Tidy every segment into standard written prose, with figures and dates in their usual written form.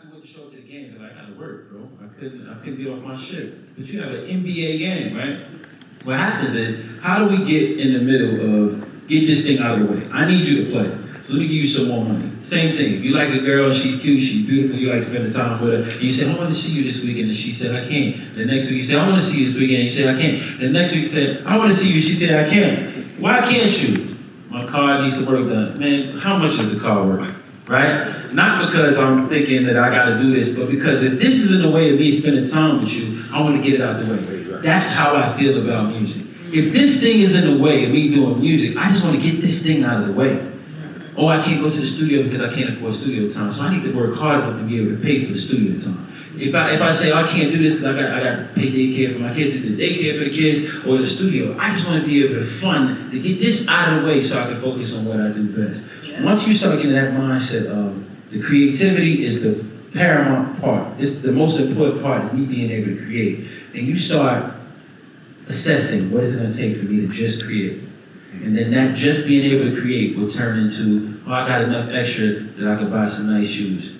guys who wouldn't show up to the games are like, I gotta work, bro. I couldn't get off my shit. But you have an NBA game, right? What happens is, how do we get in the middle of get this thing out of the way? I need you to play. So let me give you some more money. Same thing. If you like a girl, she's cute, she's beautiful, you like spending time with her, and you say, I want to see you this weekend, and she said, I can't. The next week you say, I want to see you this weekend, and you said, I can't. The next week you said, I want to see you, she said, I can't. Why can't you? My car needs some work done. Man, how much is the car worth? Right? Not because I'm thinking that I gotta do this, but because if this is in the way of me spending time with you, I want to get it out the way. Exactly. That's how I feel about music. If this thing is in the way of me doing music, I just want to get this thing out of the way. Oh, I can't go to the studio because I can't afford studio time, so I need to work hard enough to be able to pay for the studio time. If I say, oh, I can't do this because I got to pay daycare for my kids, it's the daycare for the kids or the studio. I just want to be able to fun to get this out of the way so I can focus on what I do best. Yeah. Once you start getting that mindset of the creativity is the paramount part. It's the most important part is me being able to create. And you start assessing what is it going to take for me to just create. And then that just being able to create will turn into, oh, I got enough extra that I can buy some nice shoes.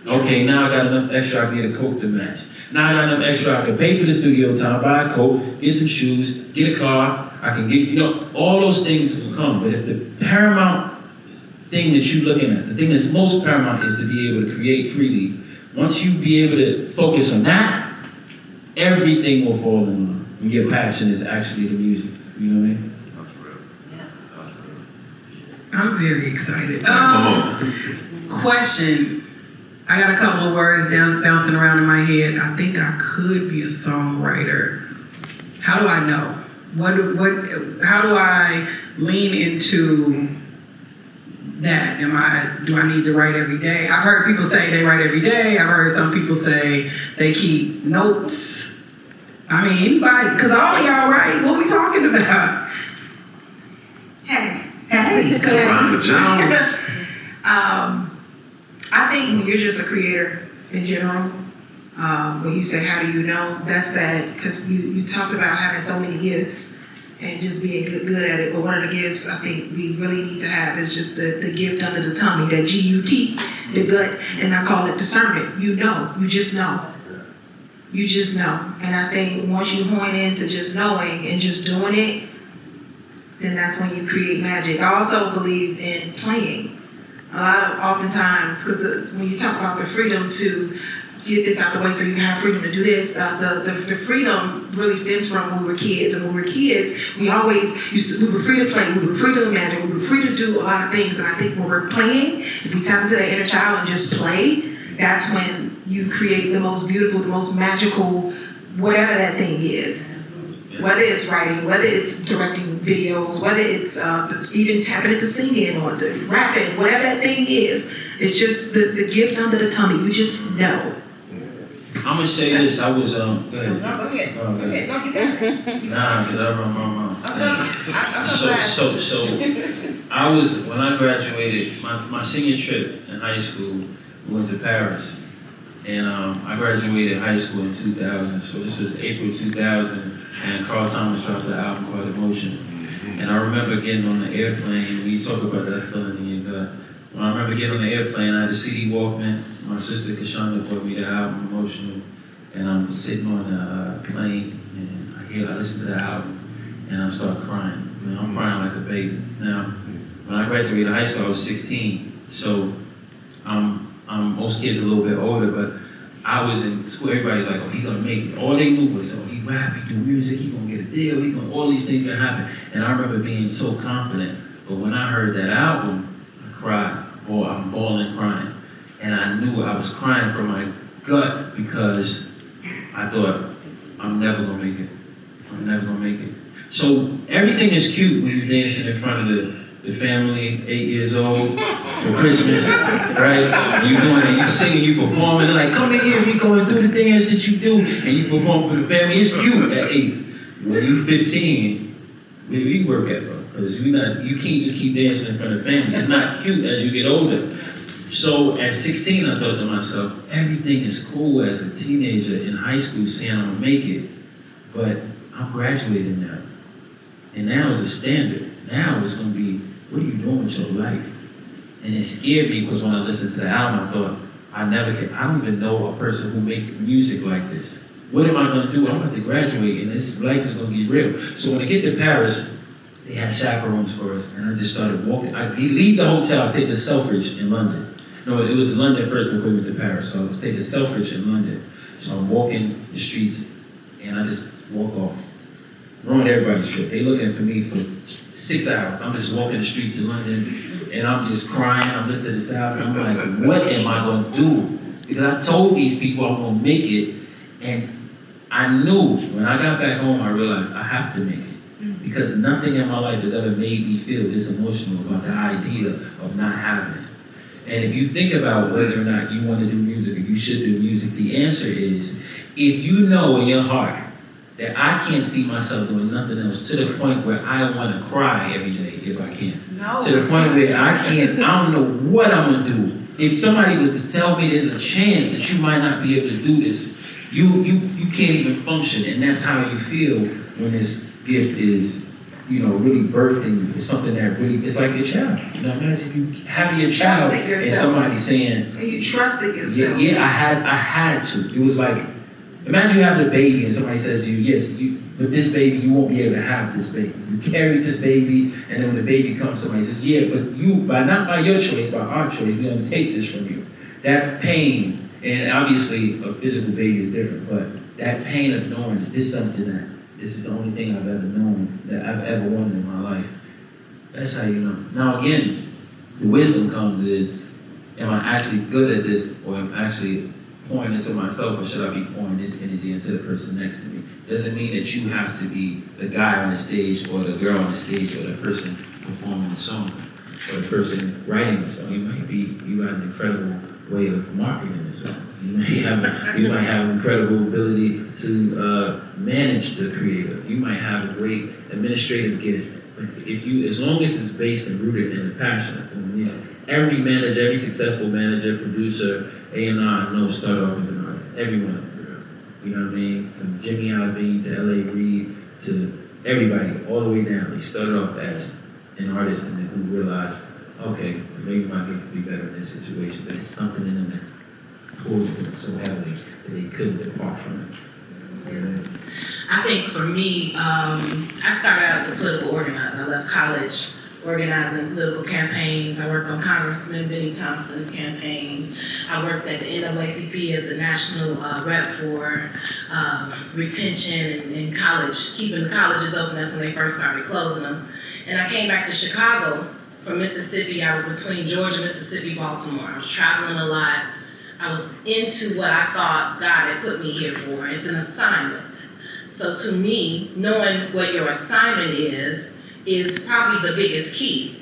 Okay, now I got enough extra, I can get a coat to match. Now I got enough extra, I can pay for the studio time, buy a coat, get some shoes, get a car, I can get, all those things will come. But if the paramount thing that you're looking at, the thing that's most paramount is to be able to create freely. Once you be able to focus on that, everything will fall in line. And your passion is actually the music, you know what I mean? I'm very excited. Come on. Question. I got a couple of words bouncing around in my head. I think I could be a songwriter. How do I know? How do I lean into that? Do I need to write every day? I've heard people say they write every day. I've heard some people say they keep notes. I mean, anybody, because all of y'all write. What we talking about? Hey. TaRhonda Jones. I think when you're just a creator in general, when you say, how do you know? That's that, because you talked about having so many gifts and just being good at it. But one of the gifts I think we really need to have is just the gift under the tummy, that GUT, the gut, and I call it discernment. You just know. You just know. And I think once you hone into just knowing and just doing it, then that's when you create magic. I also believe in playing. Oftentimes, because when you talk about the freedom to get this out the way so you can have freedom to do this, the freedom really stems from when we were kids. And when we were kids, we were free to play, we were free to imagine, we were free to do a lot of things. And I think when we're playing, if we tap into that inner child and just play, that's when you create the most beautiful, the most magical, whatever that thing is. Whether it's writing, whether it's directing videos, whether it's even tapping into singing or rapping, whatever that thing is, it's just the gift under the tummy. You just know. I'm gonna say this. I was go ahead. No, go ahead. Oh, Go ahead. No, you got it. Nah, because I run my mouth. So I was, when I graduated, my senior trip in high school, we went to Paris. And I graduated high school in 2000, so this was April 2000, and Karl dropped the album called Emotion. And I remember getting on the airplane, when you talk about that feeling in your gut. When I remember getting on the airplane, I had a CD Walkman. My sister TaRhonda brought me the album Emotional, and I'm sitting on the plane, and I listen to the album, and I start crying. I'm crying like a baby. Now, when I graduated high school, I was 16, so most kids a little bit older, but I was in school, everybody's like, oh, he gonna make it. All they knew was, oh, he rap, he do music, he gonna get a deal, all these things gonna happen. And I remember being so confident, but when I heard that album, I cried, I'm bawling crying. And I knew I was crying from my gut because I thought, I'm never gonna make it. I'm never gonna make it. So everything is cute when you're dancing in front of the family, 8 years old, for Christmas, right? You doing it, you singing, you performing, they're like, come in here, Rico, and do the dance that you do, and you perform for the family. It's cute at 8. When you're 15, we work at it, because you can't just keep dancing in front of the family. It's not cute as you get older. So at 16, I thought to myself, everything is cool as a teenager in high school saying I'm gonna make it, but I'm graduating now. And now is the standard. Now it's gonna be, what are you doing with your life? And it scared me because when I listened to the album, I thought, I don't even know a person who make music like this. What am I gonna do? I'm about to graduate and this life is gonna get real. So when I get to Paris, they had chaperones for us and I just started walking. I leave the hotel, I stayed at Selfridge in London. No, it was London first before we went to Paris. So I stayed at Selfridge in London. So I'm walking the streets and I just walk off. Ruined everybody's trip. They looking for me for 6 hours. I'm just walking the streets in London and I'm just crying. I'm listening to this album. I'm like, what am I gonna do? Because I told these people I'm gonna make it, and I knew when I got back home, I realized I have to make it. Because nothing in my life has ever made me feel this emotional about the idea of not having it. And if you think about whether or not you want to do music or you should do music, the answer is, if you know in your heart that I can't see myself doing nothing else, to the point where I want to cry every day if I can. No. To the point where I don't know what I'm gonna do. If somebody was to tell me there's a chance that you might not be able to do this, you can't even function, and that's how you feel when this gift is, really birthing. It's something that really, it's like your child. Imagine you having your child and somebody saying, And you trusted yourself. Yeah, I had to. It was like, imagine you have a baby and somebody says to you, yes, but this baby, you won't be able to have this baby. You carried this baby, and then when the baby comes, somebody says, yeah, but not by your choice, by our choice, we're gonna take this from you. That pain, and obviously a physical baby is different, but that pain of knowing that this is something that, this is the only thing I've ever known, that I've ever wanted in my life. That's how you know. Now again, the wisdom comes is, am I actually good at this, or am I actually pouring into myself, or should I be pouring this energy into the person next to me? Doesn't mean that you have to be the guy on the stage, or the girl on the stage, or the person performing the song, or the person writing the song. You got an incredible way of marketing the song. You might have an incredible ability to manage the creative. You might have a great administrative gift. But as long as it's based and rooted in the passion of music, every manager, every successful manager, producer, A&R, knows start off as an artist. Everyone. You know what I mean? From Jimmy Iovine to L.A. Reid to everybody, all the way down. They started off as an artist and then who realized, okay, maybe my gift would be better in this situation, but it's something in them that pulled them so heavily that they couldn't depart from it. Yeah. I think for me, I started out as a political organizer. I left college organizing political campaigns. I worked on Congressman Benny Thompson's campaign. I worked at the NAACP as the national rep for retention and college, keeping the colleges open. That's when they first started closing them. And I came back to Chicago from Mississippi. I was between Georgia, Mississippi, Baltimore. I was traveling a lot. I was into what I thought God had put me here for. It's an assignment. So to me, knowing what your assignment is probably the biggest key.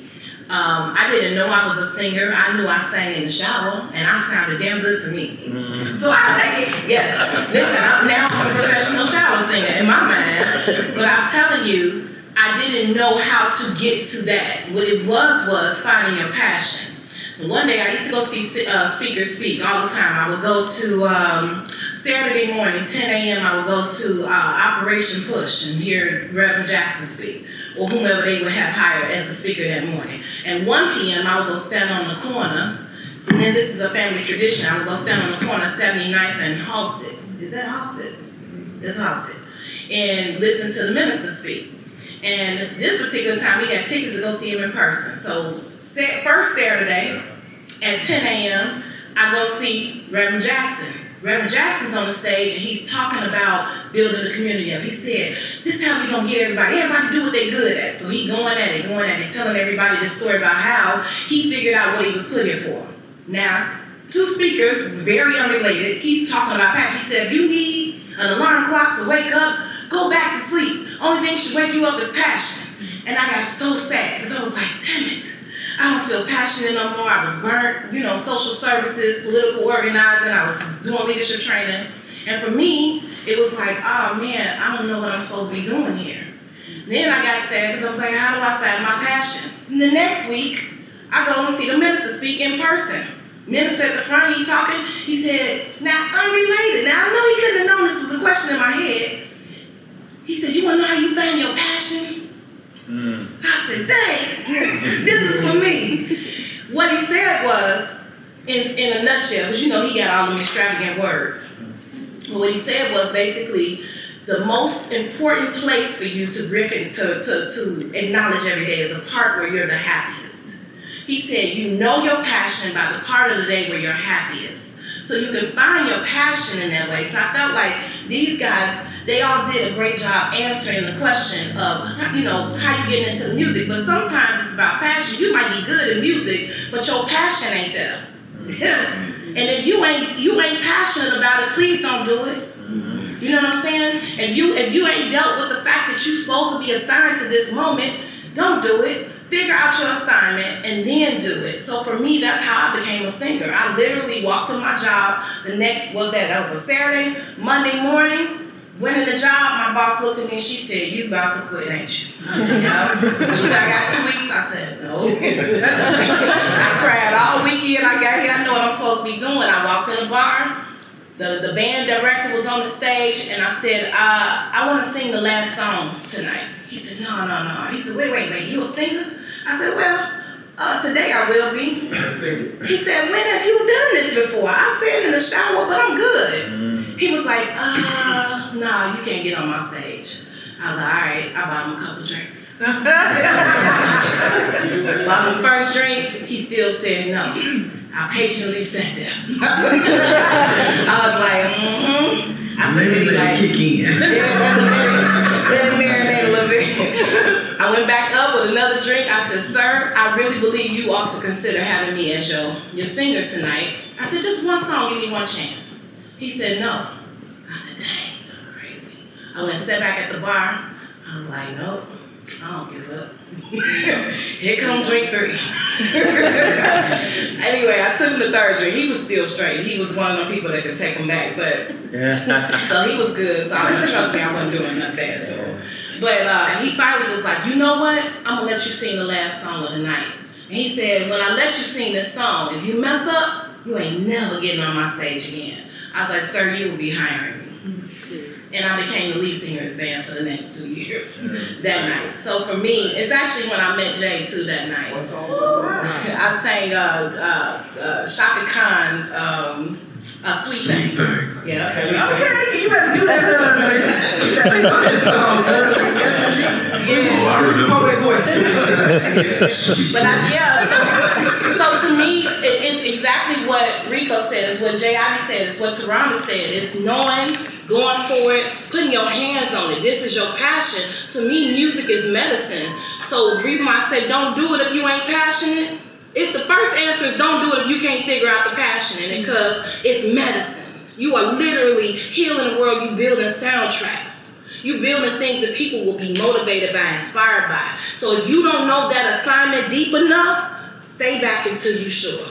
I didn't know I was a singer. I knew I sang in the shower, and I sounded damn good to me. So I think, yes, listen, now I'm a professional shower singer in my mind. But I'm telling you, I didn't know how to get to that. What it was finding your passion. And one day I used to go see speakers speak all the time. I would go to Saturday morning, 10 a.m., I would go to Operation Push and hear Reverend Jackson speak, or whomever they would have hired as a speaker that morning. And 1 p.m., I would go stand on the corner, and then this is a family tradition, I would go stand on the corner, 79th and Halsted. Is that Halsted? It's Halsted. And listen to the minister speak. And this particular time, we had tickets to go see him in person. So first Saturday at 10 a.m., I go see Reverend Jackson. Reverend Jackson's on the stage and he's talking about building the community up. He said, this is how we gonna get everybody do what they good at. So he going at it, telling everybody this story about how he figured out what he was put here for. Now, two speakers, very unrelated, he's talking about passion. He said, if you need an alarm clock to wake up, go back to sleep. Only thing should wake you up is passion. And I got so sad because I was like, damn it. I don't feel passionate no more. I was burnt, social services, political organizing. I was doing leadership training. And for me, it was like, oh man, I don't know what I'm supposed to be doing here. Then I got sad because I was like, how do I find my passion? And the next week, I go and see the minister speak in person. Minister at the front, he talking. He said, now unrelated. Now I know he couldn't have known this was a question in my head. He said, you want to know how you find your passion? I said, dang, this is for me. What he said was, in a nutshell, nutshell, because you know he got all them extravagant words. But what he said was basically the most important place for you to acknowledge every day is the part where you're the happiest. He said, you know your passion by the part of the day where you're happiest. So you can find your passion in that way. So I felt like these guys, they all did a great job answering the question of, you know, how you get into the music. But sometimes it's about passion. You might be good in music, but your passion ain't there. And if you ain't passionate about it, please don't do it. You know what I'm saying? If you ain't dealt with the fact that you're supposed to be assigned to this moment, don't do it. Figure out your assignment and then do it. So for me, that's how I became a singer. I literally walked in my job. That was a Saturday, Monday morning. Went in the job, my boss looked at me and she said, you about to quit, ain't you? I said, yeah. She said, I got 2 weeks. I said, no. I cried all weekend. I got here. I know what I'm supposed to be doing. I walked in the bar. The band director was on the stage, and I said, I want to sing the last song tonight. He said, no. He said, wait, you a singer? I said, well, today I will be. He said, when have you done this before? I said in the shower, but I'm good. He was like, no, you can't get on my stage. I was like, all right, I bought him a couple drinks. Bought him the first drink, he still said no. I patiently sat there. I was like, I said, Maybe let it kick in. Let it marinate a little bit. I went back up with another drink. I said, sir, I really believe you ought to consider having me as your singer tonight. I said, just one song, give me one chance. He said, no. I said, dang, that's crazy. I went and sat back at the bar. I was like, nope, I don't give up. Here comes drink 3. Anyway, I took him the third drink. He was still straight. He was one of the people that could take him back, but so he was good. So trust me, I wasn't doing nothing bad. So, but he finally was like, you know what? I'm gonna let you sing the last song of the night. And he said, when I let you sing this song, if you mess up, you ain't never getting on my stage again. I was like, sir, you will be hiring me. And I became the lead singer of his band for the next 2 years that night. So for me, it's actually when I met Jay too that night. What song? I sang Shaka Khan's Sweet Thing. Yeah. Okay, you better do that. So to me, it's exactly what Rico says, what Jay says, what TaRhonda said. It's knowing, going for it, putting your hands on it. This is your passion. To me, music is medicine. So the reason why I say don't do it if you ain't passionate, if the first answer is don't do it if you can't figure out the passion in it, because it's medicine. You are literally healing the world. You building soundtracks. You building things that people will be motivated by, inspired by. So if you don't know that assignment deep enough, stay back until you're sure.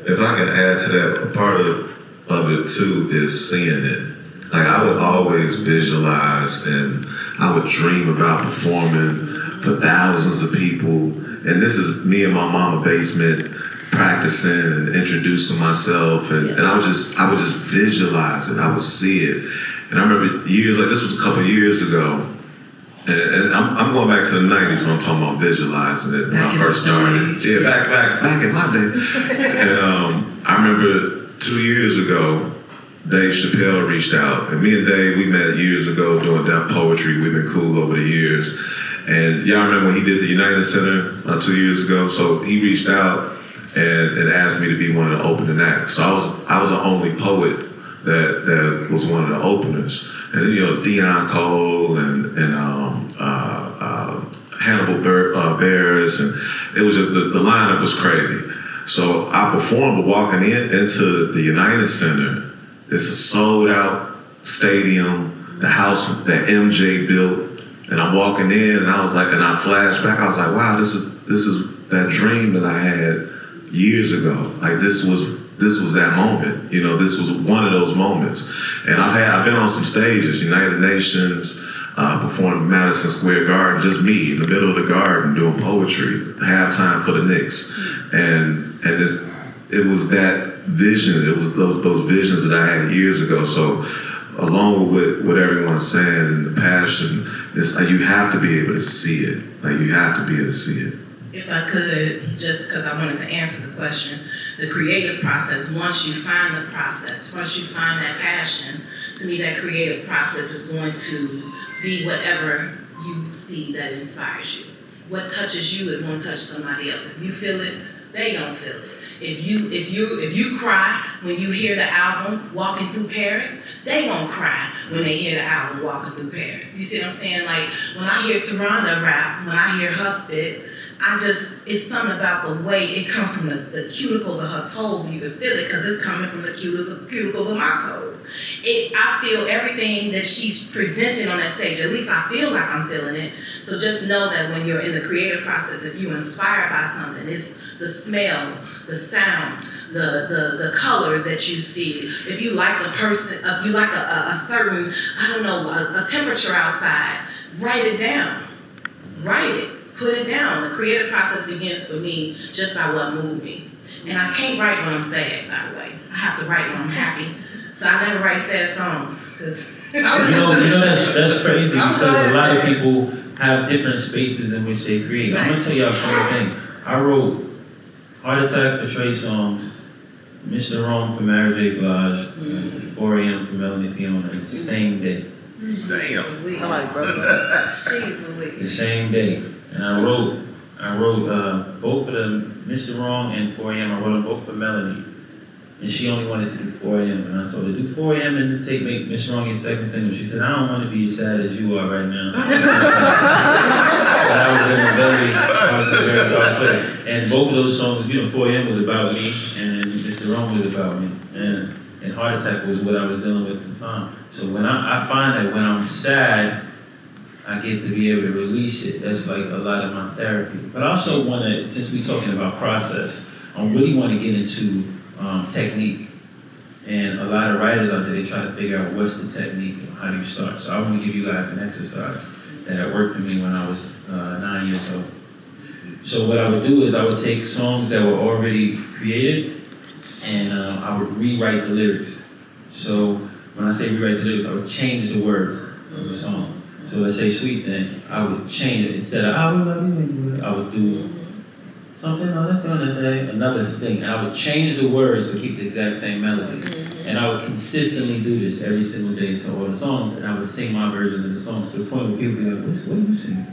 If I can add to that, a part of it too is seeing it. Like I would always visualize and I would dream about performing for thousands of people. And this is me in my mama's basement practicing and introducing myself. And I would just visualize it. I would see it. And I remember this was a couple of years ago. And I'm going back to the 90s when I'm talking about visualizing it when I first started. Yeah, back in my day. And I remember 2 years ago, Dave Chappelle reached out. And me and Dave, we met years ago doing deaf poetry. We've been cool over the years. And y'all remember when he did the United Center 2 years ago? So he reached out and asked me to be one of the opening acts. So I was the only poet that was one of the openers. And then, it was Dion Cole and Hannibal Bears, and it was just, the lineup was crazy. So I performed walking into the United Center. It's a sold out stadium, the house that MJ built, and I'm walking in and I was like, and I flashed back, I was like, wow, this is that dream that I had years ago. Like this was that moment, this was one of those moments. And I've been on some stages, United Nations, performed Madison Square Garden, just me in the middle of the garden doing poetry, halftime for the Knicks. And it was that vision, it was those visions that I had years ago. So along with what everyone's saying and the passion, it's like you have to be able to see it. Like you have to be able to see it. If I could, just because I wanted to answer the question the creative process, once you find the process, once you find that passion, to me that creative process is going to be whatever you see that inspires you. What touches you is going to touch somebody else. If you feel it, they gonna feel it. If you cry when you hear the album Walking Through Paris, they gonna cry when they hear the album Walking Through Paris. You see what I'm saying? Like when I hear TaRhonda rap, when I hear her spit, it's something about the way it comes from the cuticles of her toes. You can feel it because it's coming from the cuticles of my toes. I feel everything that she's presenting on that stage. At least I feel like I'm feeling it. So just know that when you're in the creative process, if you're inspired by something, it's the smell, the sound, the colors that you see. If you like a person, if you like a certain, a temperature outside, write it down. Write it. Put it down. The creative process begins for me just by what moved me. And I can't write when I'm sad, by the way. I have to write when I'm happy. So I never write sad songs. That's crazy because a lot of people have different spaces in which they create. I'm gonna tell y'all a funny thing. I wrote Heart Attack for Trey Songz, Mr. Wrong for Mary J. Blige, 4 a.m. for Melanie Fiona, the same day. Damn. Somebody broke up. She's the same day. And I wrote both of them, Mr. Wrong and 4 a.m. I wrote them both for Melanie. And she only wanted to do 4 a.m. And I told her, do 4 a.m. and make Mr. Wrong your second single. She said, I don't want to be as sad as you are right now. But I was in a very dark place. And both of those songs, 4 a.m. was about me, and Mr. Wrong was about me. And Heart Attack was what I was dealing with at the time. So when I find that when I'm sad, I get to be able to release it. That's like a lot of my therapy. But I also want to, since we're talking about process, I really want to get into technique. And a lot of writers out there, they try to figure out what's the technique and how do you start. So I want to give you guys an exercise that worked for me when I was 9 years old. So what I would do is I would take songs that were already created and I would rewrite the lyrics. So when I say rewrite the lyrics, I would change the words of the song. So let's say Sweet Thing, I would change it. Instead of I would love you anyway, I would do something on a day, another thing. And I would change the words but keep the exact same melody. And I would consistently do this every single day to all the songs, and I would sing my version of the songs to the point where people would be like, what are you singing?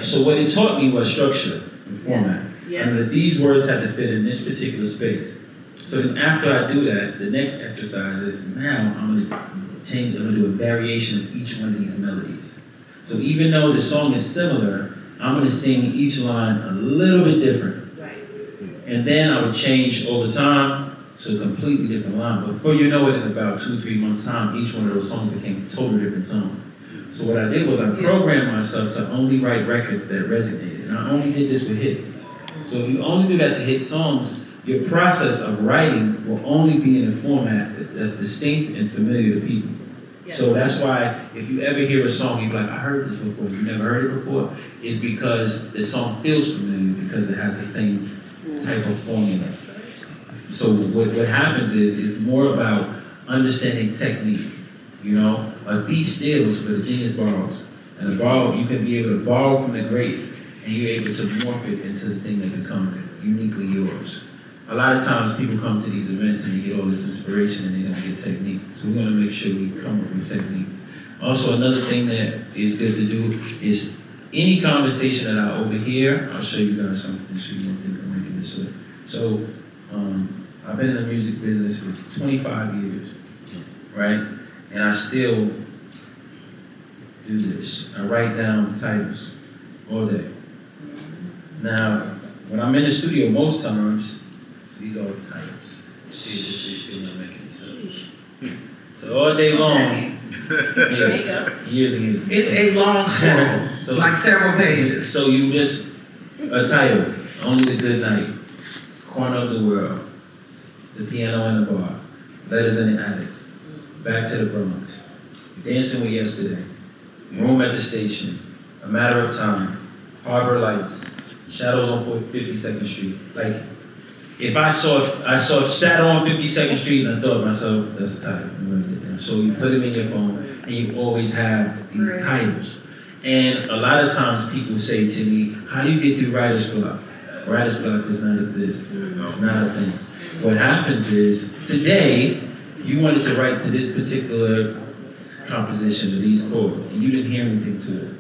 So what it taught me was structure and format. Yeah. And that these words had to fit in this particular space. So then after I do that, the next exercise is now I'm gonna do a variation of each one of these melodies. So even though the song is similar, I'm gonna sing each line a little bit different. Right. And then I would change over time to a completely different line. But before you know it, in about 2 or 3 months' time, each one of those songs became totally different songs. So what I did was I programmed myself to only write records that resonated. And I only did this with hits. So if you only do that to hit songs, your process of writing will only be in a format that's distinct and familiar to people. Yeah. So that's why if you ever hear a song, you're like, I heard this before, you never heard it before, it's because the song feels familiar because it has the same type of formula. So what happens is it's more about understanding technique. A thief steals, but a genius borrows. And you can be able to borrow from the greats, and you're able to morph it into the thing that becomes uniquely yours. A lot of times people come to these events and they get all this inspiration and they don't get technique. So we're gonna make sure we come up with technique. Also, another thing that is good to do is any conversation that I overhear, I'll show you guys something so you won't think I'm making this up. So, I've been in the music business for 25 years, right? And I still do this. I write down titles all day. Now, when I'm in the studio, most times, these are all the titles. See, I'm making this up. So all day long, years and years. It's a long scroll, so, like several pages. So you just, a title, Only the Good Night, Corner of the World, The Piano in the Bar, Letters in the Attic, Back to the Bronx, Dancing with Yesterday, Room at the Station, A Matter of Time, Harbor Lights, Shadows on 52nd Street. Like, if I saw Shadow on 52nd Street and I thought to myself, that's the title. So you put it in your phone and you always have these titles. And a lot of times people say to me, how do you get through writer's block? Writer's block does not exist. It's not a thing. What happens is, today, you wanted to write to this particular composition of these chords, and you didn't hear anything to it.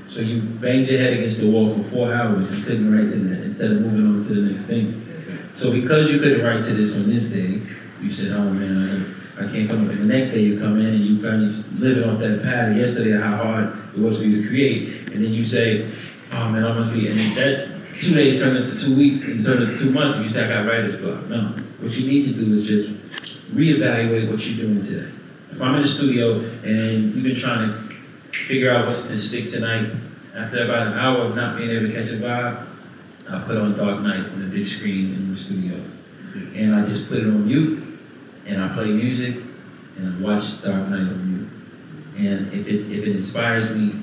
So you banged your head against the wall for 4 hours and couldn't write to that instead of moving on to the next thing. So because you couldn't write to this on this day, you said, oh man, I can't come up. And the next day you come in and you kind of living off that path yesterday, how hard it was for you to create. And then you say, oh man, I must be, and that 2 days turned into 2 weeks, and turned into 2 months, and you say, I got writer's block. No, what you need to do is just reevaluate what you're doing today. If I'm in the studio and you've been trying to figure out what's to stick tonight, after about an hour of not being able to catch a vibe, I put on Dark Knight on the big screen in the studio. And I just put it on mute, and I play music, and I watch Dark Knight on mute. And if it inspires me,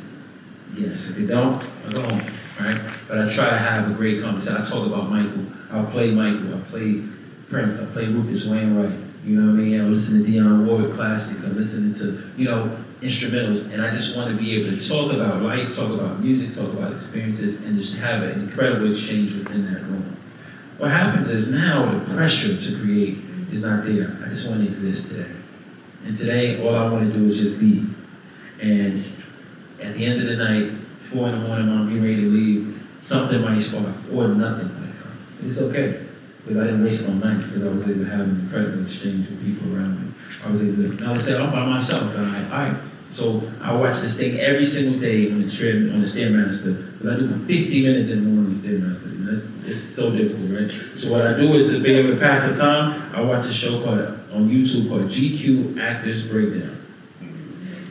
yes. If it don't, I go home, right? But I try to have a great conversation. I talk about Michael. I'll play Michael. I play Prince. I play Rufus Wainwright. You know what I mean? I listen to Dionne Warwick classics. I'm listening to, instrumentals. And I just want to be able to talk about life, talk about music, talk about experiences, and just have an incredible exchange within that room. What happens is now the pressure to create is not there. I just want to exist today. And today, all I want to do is just be. And at the end of the night, 4 in the morning, I'm getting ready to leave, something might spark, or nothing might come. It's okay, because I didn't waste my night, because I was able to have an incredible exchange with people around me. I was able to, now let's say I'm by myself, and all right. So I watch this thing every single day on the Stairmaster, because I do 50 minutes in the morning on the Stairmaster, and it's so difficult, right? So what I do is to be able to pass the time, I watch a show on YouTube called GQ Actors Breakdown.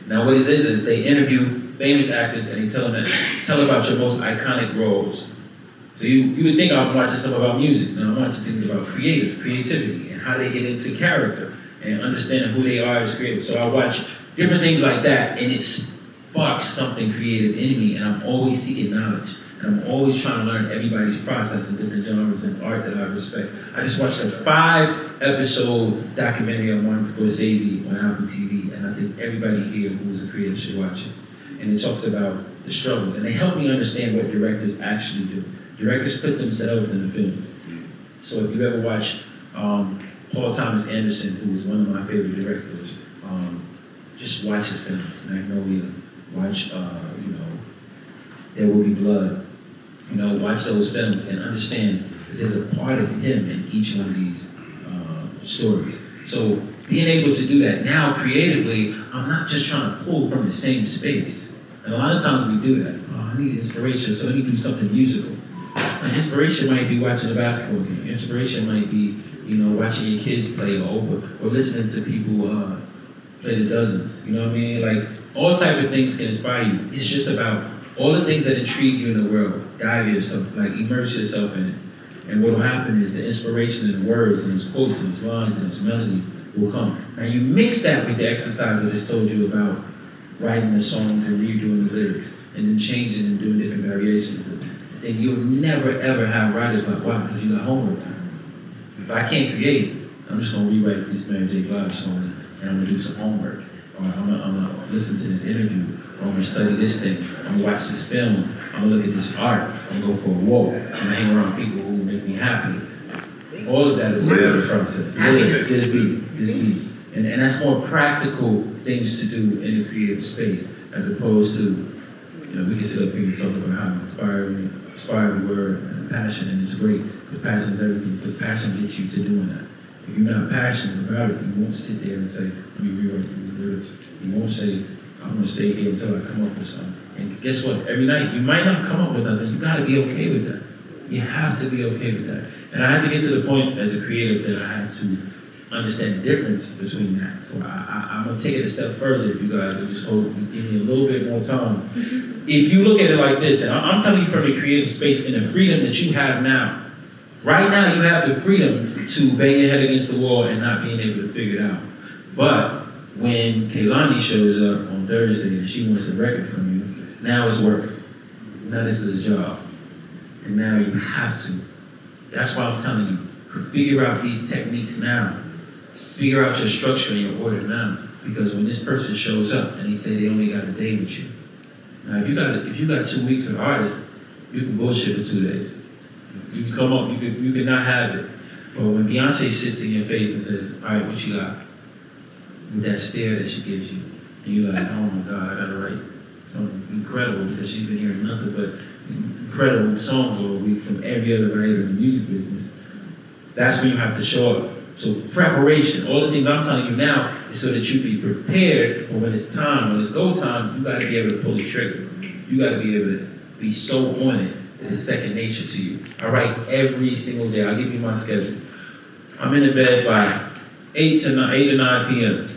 Now what it is they interview famous actors and they tell about your most iconic roles. So you would think I'm watching something about music. No, I'm watching things about creativity, and how they get into character, and understanding who they are as creators. So I watch different things like that, and it sparks something creative in me, and I'm always seeking knowledge. And I'm always trying to learn everybody's process in different genres and art that I respect. I just watched a 5-episode documentary on Martin Scorsese on Apple TV, and I think everybody here who's a creator should watch it. And it talks about the struggles, and they help me understand what directors actually do. Directors put themselves in the films. So if you ever watch Paul Thomas Anderson, who is one of my favorite directors, just watch his films. Magnolia, watch, There Will Be Blood. Watch those films and understand that there's a part of him in each one of these stories. So being able to do that now creatively, I'm not just trying to pull from the same space. And a lot of times we do that. Oh, I need inspiration, so let me do something musical. And inspiration might be watching a basketball game. Inspiration might be, watching your kids play or listening to people play the dozens. You know what I mean? Like, all type of things can inspire you. It's just about all the things that intrigue you in the world. Dive yourself, like immerse yourself in it. And what will happen is the inspiration and the words and his quotes and his lines and his melodies will come. Now you mix that with the exercise that I just told you about writing the songs and redoing the lyrics and then changing and doing different variations. Then you'll never ever have writers like, why? Because you got homework. If I can't create, I'm just gonna rewrite this Mary J. Blige song and I'm gonna do some homework. Or I'm gonna listen to this interview, or I'm gonna study this thing, I'm gonna watch this film, I'm gonna look at this art, I'm gonna go for a walk, I'm gonna hang around people who make me happy. All of that is part of the process. Just be. And that's more practical things to do in a creative space, as opposed to, we can sit up here and talk about how inspired we were and passion, and it's great, because passion is everything, because passion gets you to doing that. If you're not passionate about it, you won't sit there and say, let me rewrite these lyrics. You won't say, I'm gonna stay here until I come up with something. And guess what? Every night, you might not come up with nothing. You gotta be okay with that. You have to be okay with that. And I had to get to the point as a creative that I had to understand the difference between that. So I'm gonna take it a step further if you guys will just give me a little bit more time. If you look at it like this, and I'm telling you from a creative space and the freedom that you have now. Right now, you have the freedom to bang your head against the wall and not being able to figure it out. But when Kehlani shows up on Thursday and she wants a record from you, now it's work. Now this is a job. And now you have to. That's why I'm telling you, figure out these techniques now. Figure out your structure and your order now. Because when this person shows up and they say they only got a day with you. Now if you got 2 weeks with an artist, you can bullshit for 2 days. You can come up, you can not have it. But when Beyonce sits in your face and says, all right, what you got? With that stare that she gives you. And you're like, oh my God, I gotta write something incredible because she's been hearing nothing but incredible songs all week from every other writer in the music business. That's when you have to show up. So preparation, all the things I'm telling you now is so that you be prepared for when it's time. When it's go time, you gotta be able to pull the trigger. You gotta be able to be so on it that it's second nature to you. I write every single day. I'll give you my schedule. I'm in the bed by 8 or 9 p.m.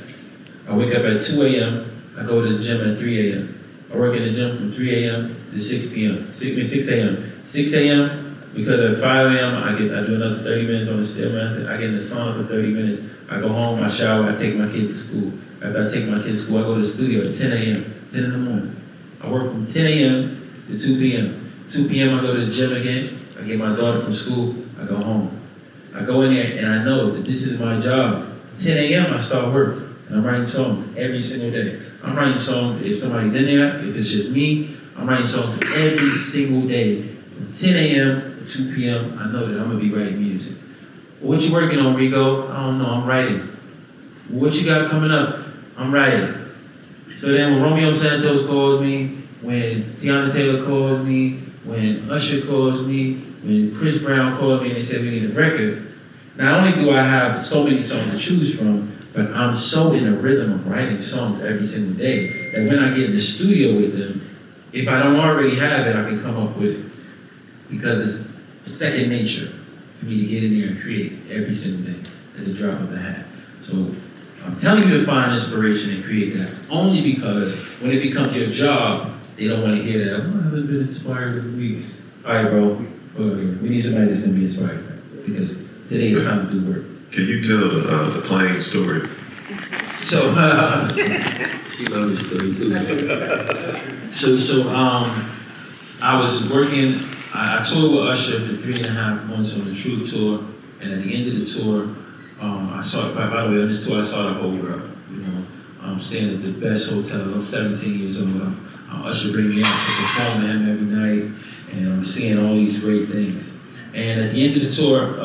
I wake up at 2 a.m. I go to the gym at 3 a.m. I work in the gym from 3 a.m. to 6 p.m. 6 a.m. 6 a.m. because at 5 a.m. I do another 30 minutes on the Stairmaster. I get in the sauna for 30 minutes. I go home, I shower, I take my kids to school. After I take my kids to school, I go to the studio at 10 a.m., 10 in the morning. I work from 10 a.m. to 2 p.m. 2 p.m. I go to the gym again. I get my daughter from school. I go home. I go in there and I know that this is my job. 10 a.m. I start work. And I'm writing songs every single day. I'm writing songs if somebody's in there, if it's just me. I'm writing songs every single day. From 10 a.m. to 2 p.m. I know that I'm gonna be writing music. What you working on, Rico? I don't know, I'm writing. What you got coming up? I'm writing. So then when Romeo Santos calls me, when Teyana Taylor calls me, when Usher calls me, when Chris Brown called me and they said we need a record, not only do I have so many songs to choose from, but I'm so in the rhythm of writing songs every single day that when I get in the studio with them, if I don't already have it, I can come up with it. Because it's second nature for me to get in there and create every single day at the drop of a hat. So I'm telling you to find inspiration and create that only because when it becomes your job, they don't want to hear that. Oh, I haven't been inspired in weeks. All right, bro, we need somebody that's going to be inspired because today is time to do work. Can you tell the plane story? So, she loves this story too. So, I was working, I toured with Usher for 3.5 months on the Truth Tour, and at the end of the tour, I saw, by the way, on this tour, I saw the whole world. You know, I'm staying at the best hotel. I'm 17 years old. Usher bring me out to perform with him every night, and I'm seeing all these great things. And at the end of the tour,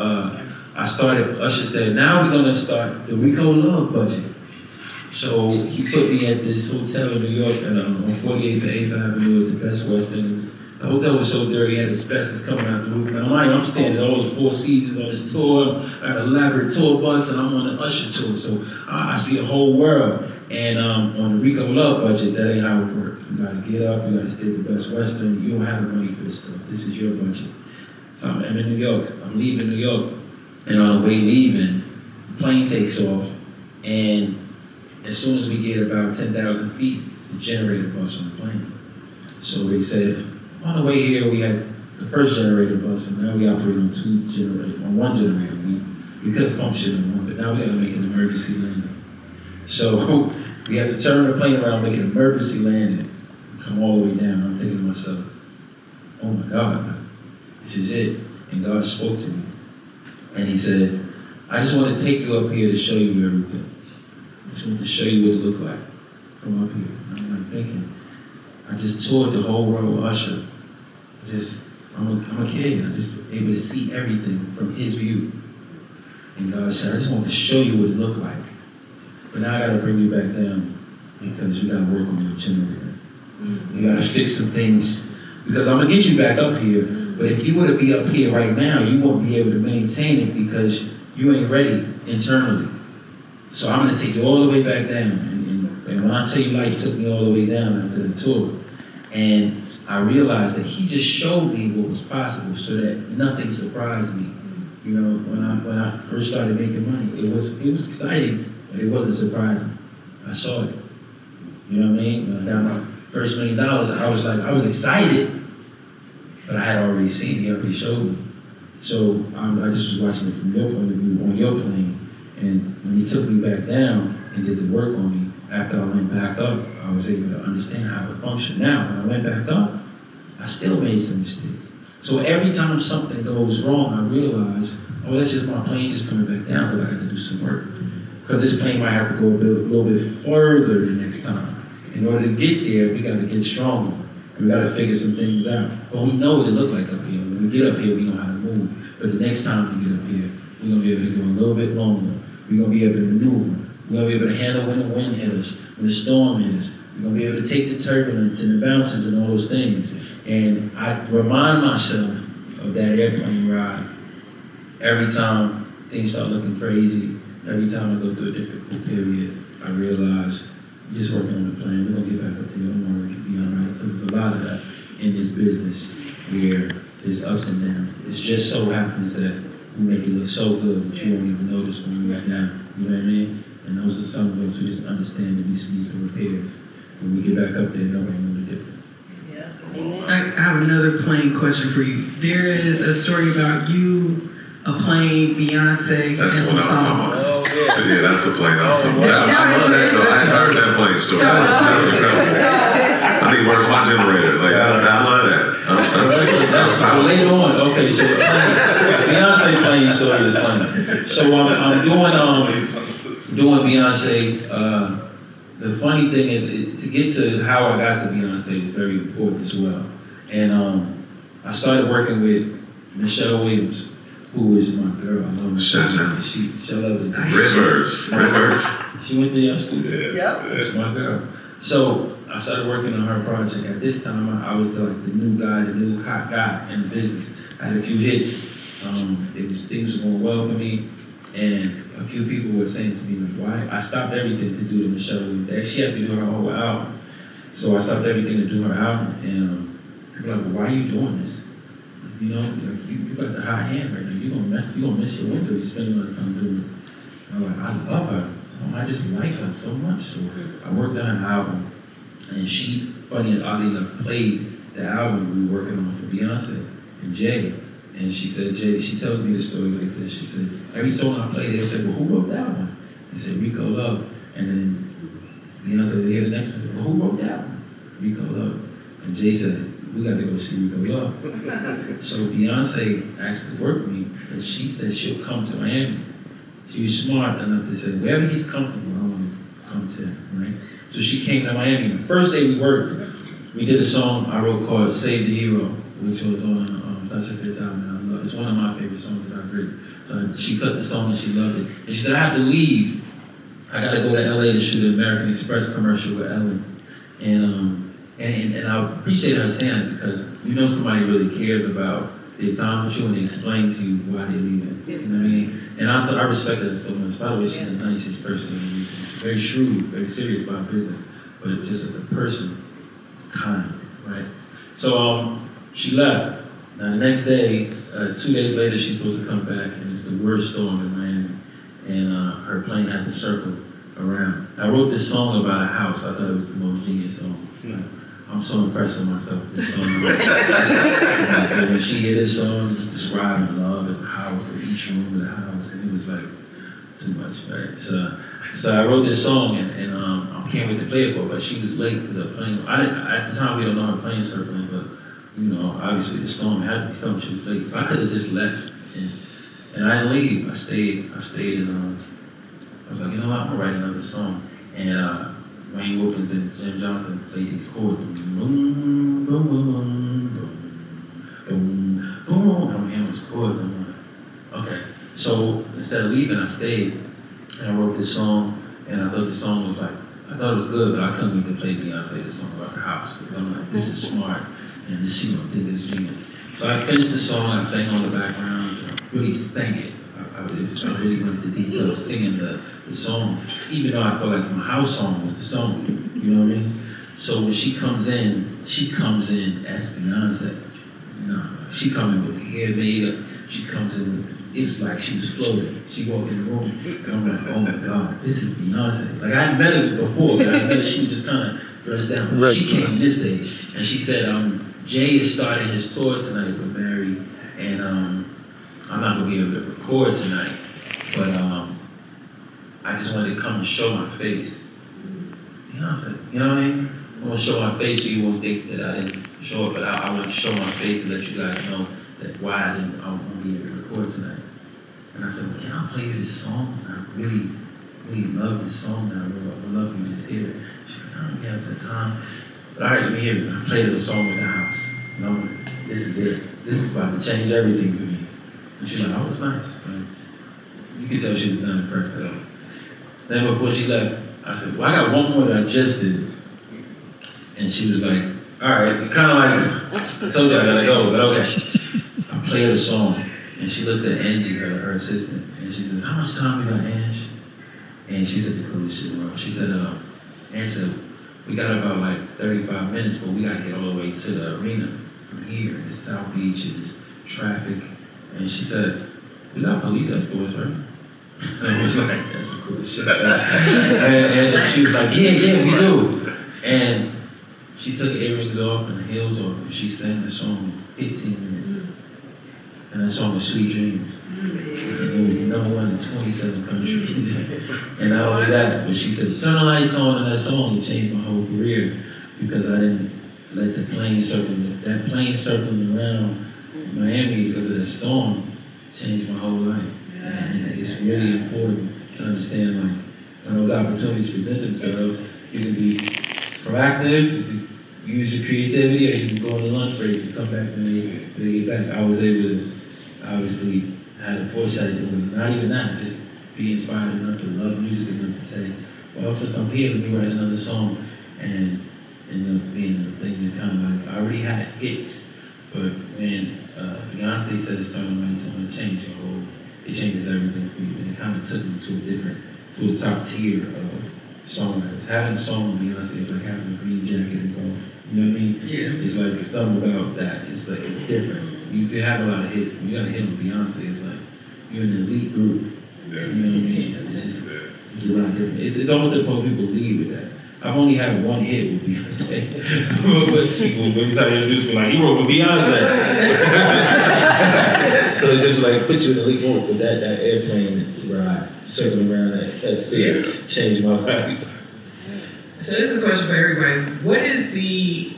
Usher said, now we're gonna start the Rico Love budget. So he put me at this hotel in New York on 48th and 8th Avenue at the Best Western. The hotel was so dirty, it had asbestos coming out the roof. Now I'm staying at all the Four Seasons on this tour. I got an elaborate tour bus and I'm on the Usher tour. So I see a whole world. And on the Rico Love budget, that ain't how it works. You gotta get up, you gotta stay at the Best Western. You don't have the money for this stuff. This is your budget. So I'm in New York. I'm leaving New York. And on the way leaving, the plane takes off, and as soon as we get about 10,000 feet, the generator busts on the plane. So they said, on the way here, we had the first generator bust, and now we operate on one generator. We could have functioned on one, but now we got to make an emergency landing. So we had to turn the plane around, make an emergency landing, come all the way down. I'm thinking to myself, oh my God, this is it. And God spoke to me. And he said, I just want to take you up here to show you everything. I just want to show you what it looked like from up here. And I'm like thinking, I just toured the whole world with Usher. I'm a kid. I just able to see everything from his view. And God said, I just want to show you what it looked like. But now I got to bring you back down because you got to work on your generator. You got to fix some things because I'm going to get you back up here. But if you were to be up here right now, you won't be able to maintain it because you ain't ready internally. So I'm gonna take you all the way back down. And when I tell you life took me all the way down after the tour, and I realized that he just showed me what was possible so that nothing surprised me. You know, when I first started making money, it was exciting, but it wasn't surprising. I saw it. You know what I mean? When I got my first $1 million, I was excited. But I had already seen it, he already showed me. So I just was watching it from your point of view on your plane. And when he took me back down and did the work on me, after I went back up, I was able to understand how it functioned. Now, when I went back up, I still made some mistakes. So every time something goes wrong, I realize, oh, that's just my plane just coming back down because I got to do some work. Because this plane might have to go a little bit further the next time. In order to get there, we got to get stronger. We gotta figure some things out. But we know what it look like up here. When we get up here, we know how to move. But the next time we get up here, we're gonna be able to go a little bit longer. We're gonna be able to maneuver. We're gonna be able to handle when the wind hit us, when the storm hit us. We're gonna be able to take the turbulence and the bounces and all those things. And I remind myself of that airplane ride every time things start looking crazy. Every time I go through a difficult period, I realize just working on the plan. We're gonna get back up there. Don't worry, it'll be all right. Because there's a lot of that in this business where there's ups and downs. It just so happens that we make it look so good that you don't even notice when we're down. You know what I mean? And those are some of us who just understand that we just need some repairs. When we get back up there, nobody knows the difference. I have another plane question for you. There is a story about you, a plane, Beyonce, That's and what some I was songs. talking about. Yeah, that's the plane I was talking about. I love that though. I hadn't heard that plane story. I need to work on my generator. Like, I love that. That's later on. Okay, so Beyonce playing story is funny. So I'm doing Beyonce. The funny thing is, to get to how I got to Beyonce is very important as well. And I started working with Michelle Williams, who is my girl. I love her. Shout out. She loved it. Rivers. She went to your school. Yeah. That's my girl. So I started working on her project. At this time, I was the new guy, the new hot guy in the business. I had a few hits. Things were going well for me. And a few people were saying to me, why? I stopped everything to do the Michelle Williams. She asked me to do her whole album. So I stopped everything to do her album. And people were like, well, why are you doing this? You know, like, you got the hot hand right now. You're gonna miss your winter. You spend a lot of time doing this. I'm like, I love her. I just like her so much. So I worked on her album. And she, funny and oddly enough, played the album we were working on for Beyonce and Jay. And she said, Jay, she tells me the story like this. She said, every song I play, they said, well, who wrote that one? They said, Rico Love. And then Beyonce, they hear the next one, said, well, who wrote that one? Rico Love. And Jay said, we gotta go see Rico Love. So Beyonce asked to work with me, and she said she'll come to Miami. She was smart enough to say, wherever he's comfortable, I want to come to him, right? So she came to Miami. The first day we worked, we did a song I wrote called Save the Hero, which was on Sasha Fitz album. It's one of my favorite songs that I've written. So she cut the song and she loved it. And she said, I have to leave. I gotta go to LA to shoot an American Express commercial with Ellen. And I appreciate her saying it because you know somebody really cares about their time with you and they explain to you why they're leaving. You know what I mean? And I respect her so much. By the way, she's the nicest person in the music. Very shrewd, very serious about business. But just as a person, it's kind, right? So she left. Now the next day, 2 days later, she's supposed to come back, and it's the worst storm in Miami, and her plane had to circle around. I wrote this song about a house. I thought it was the most genius song. I'm so impressed with myself with this song. When she heard this song, just describing love as a house, and each room of the house, and it was like too much, right? So I wrote this song, and I can't wait to play it for her, but she was late because her plane. At the time, we don't know her plane circling, but you know, obviously the storm had to be something. She was late, so I could have just left, and I didn't leave. I stayed, and I was like, you know what, I'm gonna write another song. And Wayne Wilkins and Jim Johnson played these chords, boom, boom, boom, boom, boom, boom. I'm hearing those chords. I'm like, okay. So instead of leaving, I stayed, and I wrote this song, and I thought the song was like, I thought it was good, but I couldn't wait to play Beyonce this song about the house. I'm like, this is smart. And this, you know, think it's genius. So I finished the song, I sang all the backgrounds, and I really sang it. I really went into detail singing the song, even though I felt like my house song was the song, you know what I mean? So when she comes in as Beyonce. No, she come in with the hair made up, she comes in with, it was like she was floating. She walked in the room, and I'm like, oh my God, this is Beyonce. Like I hadn't met her before, but I met her, she was just kind of dressed down. Right. She came this day, and she said, Jay is starting his tour tonight with Mary, and I'm not gonna be able to record tonight, but I just wanted to come and show my face. Beyonce, you know what I mean? I want to show my face so you won't think that I didn't show up, but I want to show my face and let you guys know that why I won't be able to record tonight. And I said, well, can I play you this song? I really love this song that I wrote. I would love for you to just hear it. She's like, I don't have that time. But all right, let me hear it. I played a song with the house. And I'm like, this is it. This is about to change everything for me. And she's like, oh, it's nice. Like, you can tell she was not impressed at all. Then before she left, I said, well, I got one more that I just did. And she was like, all right, kind of like, I told you I gotta go, but okay. I played a song, and she looks at Angie, her assistant, and she said, how much time we got, Angie? And she said the coolest shit in the world. She said, Angie said, we got about like 35 minutes, but we gotta get all the way to the arena from here. It's South Beach, it's traffic. And she said, we got police escorts, right? And I was like, that's some cool shit. and she was like, yeah, we do. And she took the earrings off and the heels off, and she sang the song in 15 minutes. And that song was Sweet Dreams. And it was #1 in 27 countries. And not only that, but she said, turn the lights on in that song, it changed my whole career because I didn't let that plane circling around Miami because of that storm changed my whole life. And it's really important to understand, like, when those opportunities present themselves, you can be proactive, you can use your creativity, or you can go on a lunch break and come back when they get back. I was able to, obviously, have the foresight to not even that, just be inspired enough to love music enough to say, well, since I'm here, let me write another song. And end up being the thing that kind of like, I already had hits, but when Beyonce says starting writing song, it changes everything for you. And it kind of took me to a top tier of songwriters. Having a song with Beyonce is like having a green jacket in golf. You know what I mean? Yeah. It's like something about that. It's like, it's different. You can have a lot of hits, but you got a hit with Beyonce, it's like, you're in an elite group. You know what I mean? It's just, it's a lot different. It's almost like when people leave with that. I've only had one hit with Beyonce. But people, when you start introducing me, like, you wrote for Beyonce. So it just like puts you in the elite group with that airplane ride, circling around that city, changed my life. So this is a question for everybody. What is the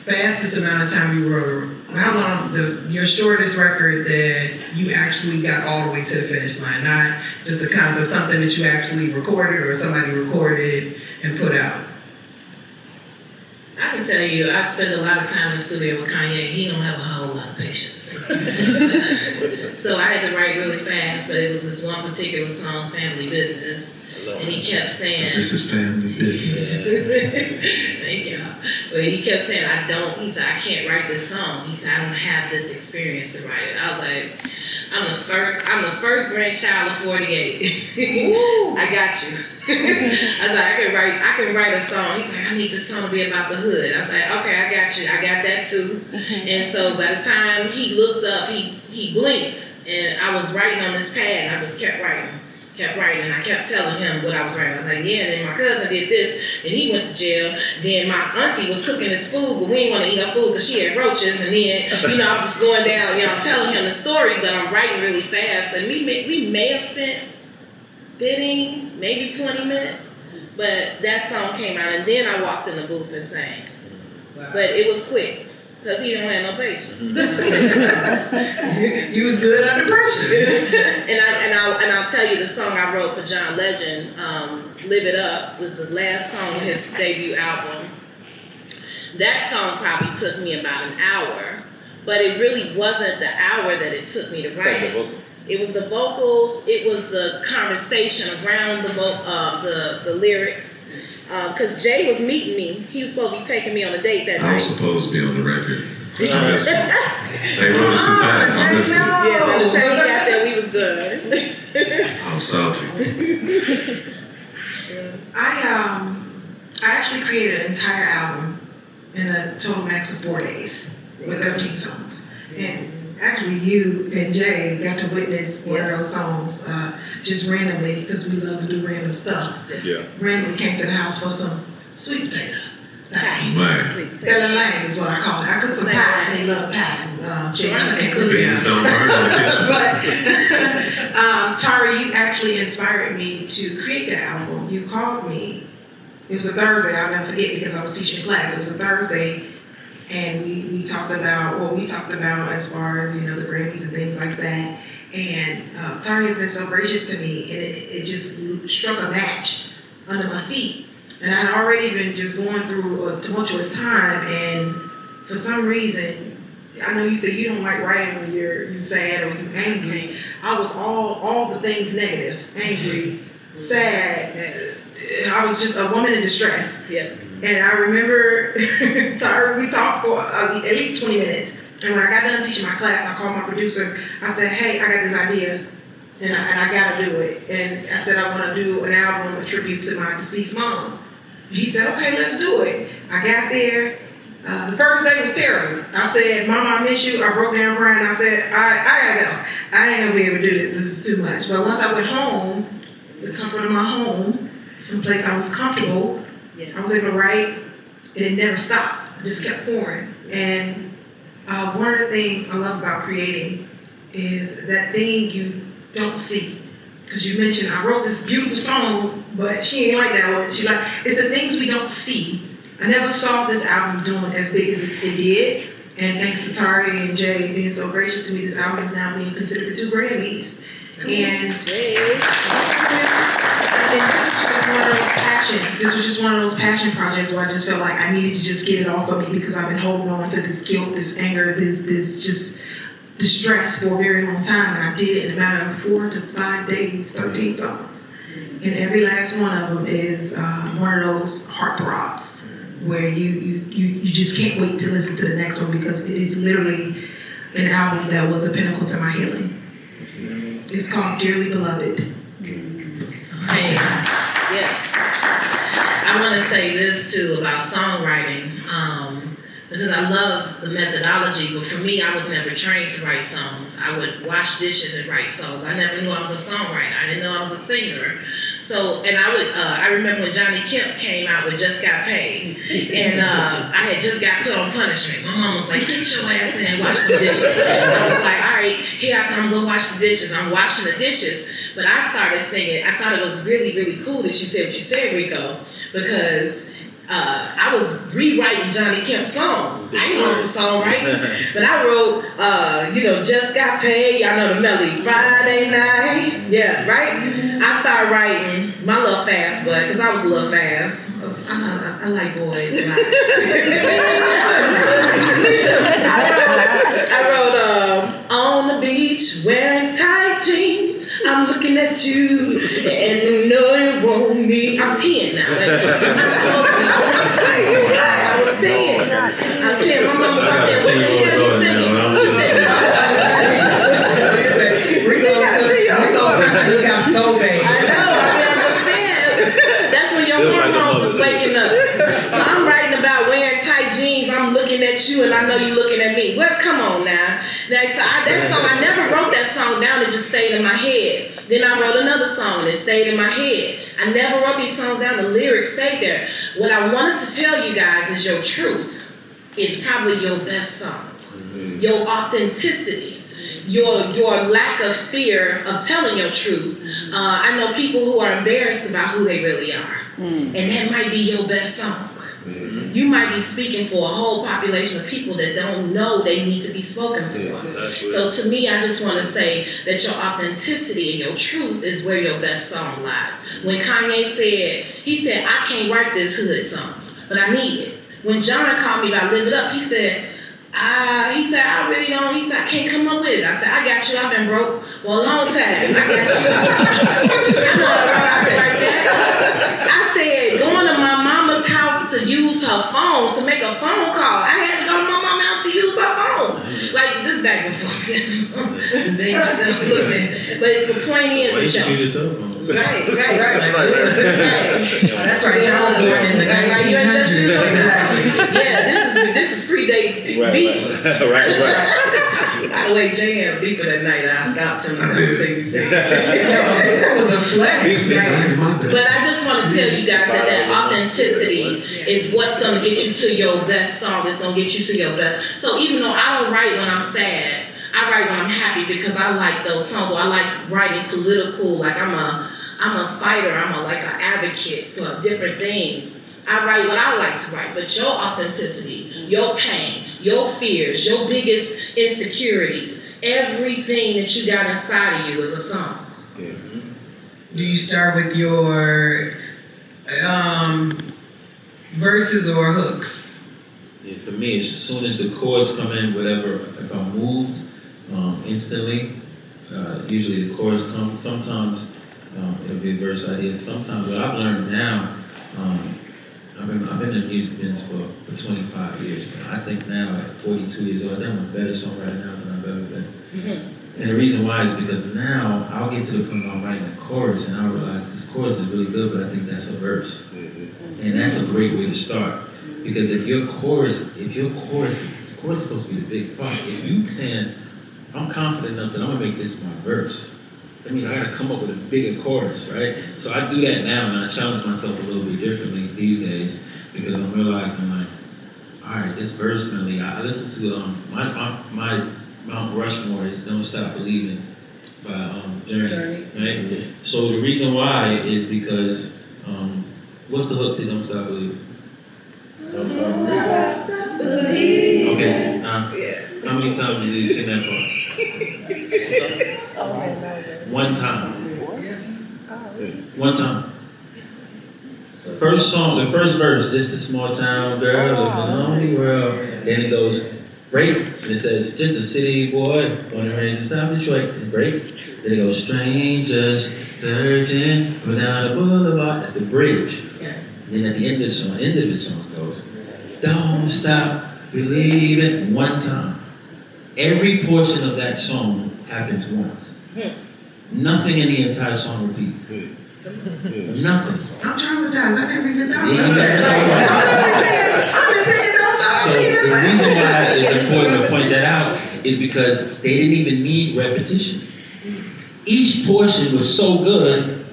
fastest amount of time you wrote? How long, your shortest record that you actually got all the way to the finish line? Not just a concept, something that you actually recorded or somebody recorded and put out. I can tell you, I've spent a lot of time in the studio with Kanye. He don't have a whole lot of patience. So I had to write really fast, but it was this one particular song, Family Business. And he kept saying, this is family business. Thank you. But he kept saying, he said, I can't write this song. He said, I don't have this experience to write it. I was like, I'm the first grandchild of 48. I got you. I was like, I can write a song. He's like, I need this song to be about the hood. I was like, okay, I got you. I got that too. And so by the time he looked up, he blinked, and I was writing on this pad, and I just kept writing, and I kept telling him what I was writing. I was like, yeah, and then my cousin did this, and he went to jail. Then my auntie was cooking his food, but we didn't want to eat her food because she had roaches. And then, I'm just going down, I'm telling him the story, but I'm writing really fast. And we may have spent 15, maybe 20 minutes, but that song came out, and then I walked in the booth and sang. Wow. But it was quick. Because he didn't have no patience. You was good under pressure. and I'll tell you, the song I wrote for John Legend, Live It Up, was the last song on his debut album. That song probably took me about an hour, but it really wasn't the hour that it took me to write it. It was the vocals, it was the conversation around the lyrics. Because Jay was meeting me. He was supposed to be taking me on a date that night. I was supposed to be on the record. I missed it. They wrote it too fast. I missed it. Yeah, by the time he got there, we was done. I'm salty. I actually created an entire album in a total max of 4 days with 13 songs. And actually, you and Jay got to witness one of those songs just randomly, because we love to do random stuff. Yeah. Randomly came to the house for some sweet potato. Man. Lang is what I call it. I cook some pie, and they love pie. Jay just can't cook Beans don't burn in the kitchen. But Tarrey, you actually inspired me to create that album. You called me. It was a Thursday. I'll never forget, because I was teaching class. It was a Thursday. And we talked about as far as, the Grammys and things like that. And Tarrey has been so gracious to me, and it just struck a match under my feet. And I'd already been just going through a tumultuous time, and for some reason, I know you said you don't like writing when you're sad or you're angry. I was all the things negative, angry, sad. I was just a woman in distress. Yeah. And I remember, Tarrey, we talked for at least 20 minutes. And when I got done teaching my class, I called my producer. I said, hey, I got this idea, and I gotta do it. And I said, I wanna do an album, a tribute to my deceased mom. He said, okay, let's do it. I got there. The first day was terrible. I said, Mama, I miss you. I broke down crying. I said, I gotta go. I ain't gonna be able to do this. This is too much. But once I went home, the comfort of my home, someplace I was comfortable, I was able to write, and it never stopped. It just kept pouring. And one of the things I love about creating is that thing you don't see. Because you mentioned, I wrote this beautiful song, but she ain't like that one. She like, it's the things we don't see. I never saw this album doing as big as it did. And thanks to Tarrey and Jay being so gracious to me, this album is now being considered for 2 Grammys. And this was just one of those passion projects where I just felt like I needed to just get it off of me, because I've been holding on to this guilt, this anger, this just distress for a very long time. And I did it in a matter of 4 to 5 days, 13 songs. And every last one of them is one of those heartthrobs where you just can't wait to listen to the next one, because it is literally an album that was a pinnacle to my healing. It's called Dearly Beloved. Hey, yeah. I want to say this too about songwriting, because I love the methodology, but for me, I was never trained to write songs. I would wash dishes and write songs. I never knew I was a songwriter. I didn't know I was a singer. So, and I remember when Johnny Kemp came out with Just Got Paid, and I had just got put on punishment. My mom was like, get your ass in and wash the dishes. And I was like, all right, here I come, go wash the dishes. I'm washing the dishes. But I started singing. I thought it was really, really cool that you said what you said, Rico, because I was rewriting Johnny Kemp's song. I didn't know it was a songwriter, but I wrote, Just Got Paid. Y'all know the melody. Friday night. Yeah, right? I started writing my little fast butt, because I was a little fast. I like boys a lot. I wrote on the beach wearing tight jeans. I'm looking at you, and you know it won't be. I'm 10 now. I was 10. I'm 10. My mama was out there, what the hell you singing? She said, Rico got so bad. I know, I'm just saying. That's when your hormones is waking up. So I'm writing about wearing tight jeans. I'm looking at you, and I know you looking at me. Well, come on now. That song, I never wrote that song down. It just stayed in my head. Then I wrote another song, and it stayed in my head. I never wrote these songs down. The lyrics stayed there. What I wanted to tell you guys is your truth is probably your best song. Your authenticity. Your lack of fear of telling your truth. I know people who are embarrassed about who they really are. And that might be your best song. You might be speaking for a whole population of people that don't know they need to be spoken for. So to me, I just want to say that your authenticity and your truth is where your best song lies. When Kanye said, he said, I can't write this hood song, but I need it. When John called me about Live It Up, he said, I really don't, he said, I can't come up with it. I said, I got you, I've been broke for a long time. I got you. I know I like that. I said, going to my mama's house to use her phone, to make a phone call. I had to go to my mama's house to use her phone. Like, this back before But the point is, you use your cell phone. Right. That's right, y'all born in the 1900s. Yeah, this is predates beats. Right. By the way, JM beeping at night, and I stopped him and I was saying. That was a flex. But I just want to tell you guys that authenticity is what's going to get you to your best song. It's going to get you to your best. So even though I don't write when I'm sad, I write when I'm happy, because I like those songs. Or I like writing political, like I'm a fighter, I'm an advocate for different things. I write what I like to write, but your authenticity, your pain, your fears, your biggest insecurities, everything that you got inside of you is a song. Do you start with your verses or hooks? Yeah, for me, as soon as the chords come in, whatever, if I'm moved instantly, usually the chorus comes. Sometimes it'll be a verse idea. Sometimes what I've learned now, I've been in the music business for 25 years. Man. I think now at 42 years old, I'm a better songwriter now than I've ever been. Mm-hmm. And the reason why is because now I'll get to the point where I'm writing a chorus and I'll realize this chorus is really good, but I think that's a verse. Mm-hmm. And that's a great way to start. Because if your chorus is supposed to be the big part. If you saying, I'm confident enough that I'm gonna make this my verse, I mean, I gotta come up with a bigger chorus, right? So I do that now, and I challenge myself a little bit differently these days because I'm realizing, like, all right, this verse melody. I listen to my Mount Rushmore is "Don't Stop Believing" by Journey, right? So the reason why is because what's the hook to "Don't Stop Believing"? Don't stop believing. Okay, how many times did you sing that part? One time. One time. First song, the first verse, just a small town girl living in a lonely world. Then it goes, break, and it says, just a city boy, born and raised in South Detroit, and break. Then it goes, strangers searching for down the boulevard. That's the bridge. And then at the end of the song goes, don't stop believing. One time. Every portion of that song happens once. Nothing in the entire song repeats. Nothing. I'm traumatized. I never even thought about that. I'm just singing "Don't Stop So Believing." the reason why it's important to point that out is because they didn't even need repetition. Each portion was so good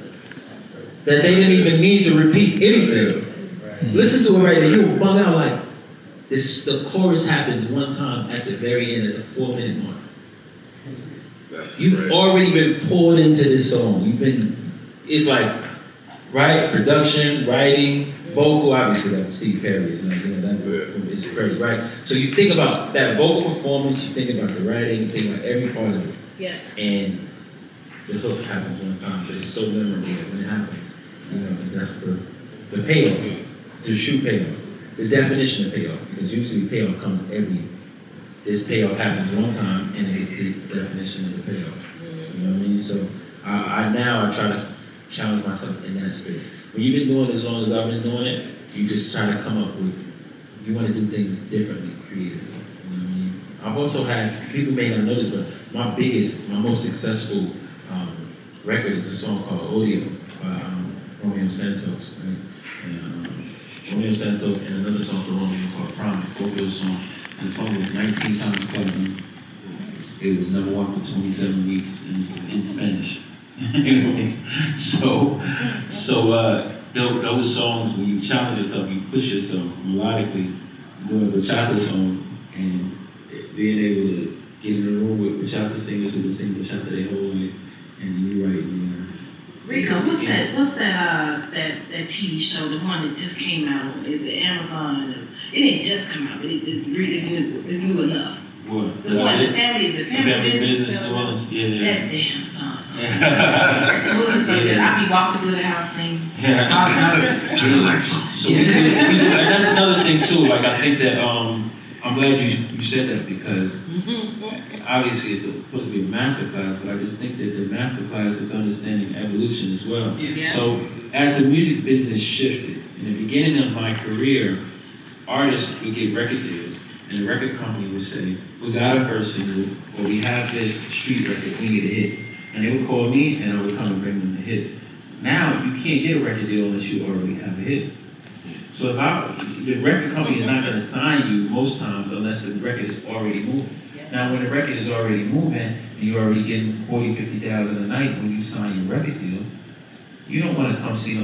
that they didn't even need to repeat anything. Listen to it right there. You'll bug out like this. The chorus happens one time at the very end, at the 4-minute mark. You've already been pulled into this song. It's like, right? Production, writing, vocal. Obviously, like Steve Perry is like, it's crazy, right? So you think about that vocal performance, you think about the writing, you think about every part of it. Yeah. And the hook happens one time, but it's so memorable when it happens. And that's the payoff, the true payoff, the definition of payoff, because usually payoff comes this payoff happens one time, and it's the definition of the payoff. You know what I mean? So I try to challenge myself in that space. When you've been doing it as long as I've been doing it, you just try to come up with, you want to do things differently, creatively. You know what I mean? I've also had, people may not know this, but my most successful record is a song called Audio by Romeo Santos, right? And Romeo Santos and another song for Romeo called Promise, both those songs. The song was 19 times platinum. It was #1 for 27 weeks in Spanish. So those songs, when you challenge yourself, you push yourself melodically, doing a bachata song, and being able to get in the room with bachata singers who can sing bachata their whole life, and you write. Rico, what's that TV show, the one that just came out? Is it Amazon? It didn't just come out, but it's new enough. What? The one, the family, is it Family Business? Yeah. That damn song. What is it? I be walking through the house singing. So we do, and that's another thing too. Like I think that I'm glad you said that because obviously it's supposed to be a master class, but I just think that the master class is understanding evolution as well. Yeah. So as the music business shifted, in the beginning of my career, artists would get record deals, and the record company would say, we got a first single, or we have this street record, we need a hit. And they would call me, and I would come and bring them the hit. Now, you can't get a record deal unless you already have a hit. So the record company is not going to sign you most times unless the record is already moving. Now, when the record is already moving, and you're already getting 40, 50,000 a night when you sign your record deal, you don't want to come see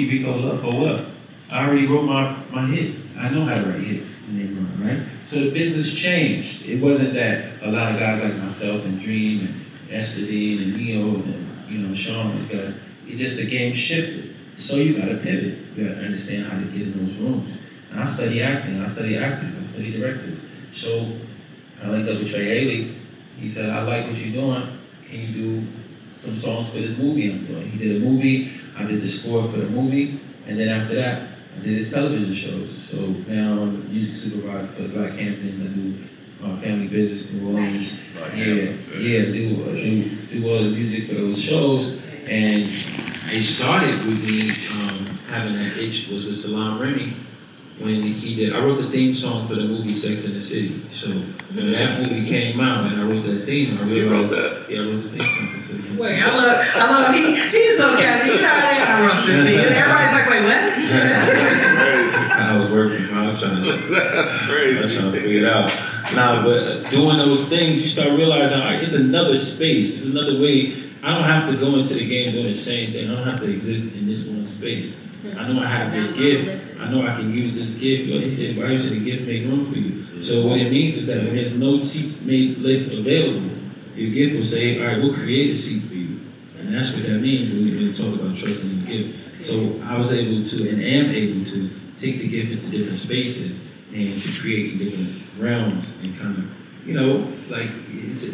Rico Love for what? I already wrote my hit. I know how to write hits in their run, right? So the business changed. It wasn't that a lot of guys like myself and Dream and Esther Dean and Neo and Sean, these guys, the game shifted. So you gotta pivot. You gotta understand how to get in those rooms. And I study acting, I study actors, I study directors. So I linked up with Trey Haley. He said, I like what you're doing. Can you do some songs for this movie I'm doing? He did a movie, I did the score for the movie, and then after that, I did his television shows. So now I'm a music supervisor for the Black Hamptons. I do family business in New Orleans. Do all the music for those shows. And it started with me having that itch was with Salam Remy when he did. I wrote the theme song for the movie Sex and the City. So when that movie came out and I wrote that theme, I realized You wrote that? Yeah, I wrote the theme song for Sex and the City. Wait, I love, he's so catchy. You know how I wrote this thing. Everybody's like, wait, what? I was working, I was trying to. That's I'm crazy. trying to figure it out. Nah, but doing those things, you start realizing, all right, it's another space. It's another way. I don't have to go into the game doing the same thing. I don't have to exist in this one space. I know I have this gift. I know I can use this gift. Like you said, why should the gift make room for you? So what it means is that when there's no seats made left available, your gift will say, all right, we'll create a seat for you. And that's what that means when we talk about trusting in the gift. So I was able to, and am able to, take the gift into different spaces and to create in different realms and kind of, you know, like,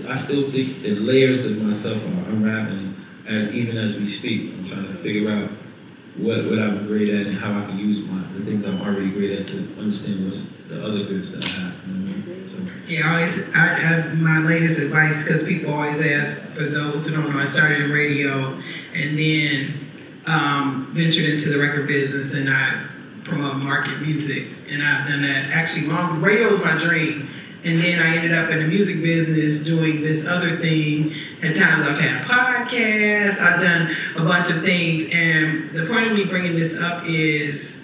I still think the layers of myself are unraveling even as we speak. I'm trying to figure out what I'm great at and how I can use the things I'm already great at to understand what's the other gifts that I have. You know what I mean? So. Yeah, my latest advice, because people always ask, for those who don't know, I started in radio and then ventured into the record business and I promote market music. And I've done that actually radio was my dream. And then I ended up in the music business doing this other thing. At times I've had podcasts, I've done a bunch of things. And the point of me bringing this up is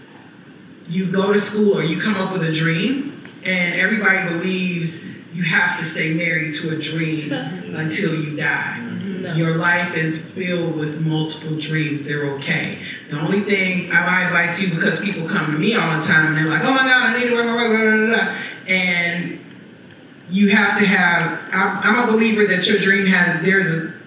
you go to school or you come up with a dream and everybody believes you have to stay married to a dream until you die. No. Your life is filled with multiple dreams. They're okay. The only thing I advise you, because people come to me all the time and they're like, oh my God, I need to work, and you have to have, I'm a believer that your dream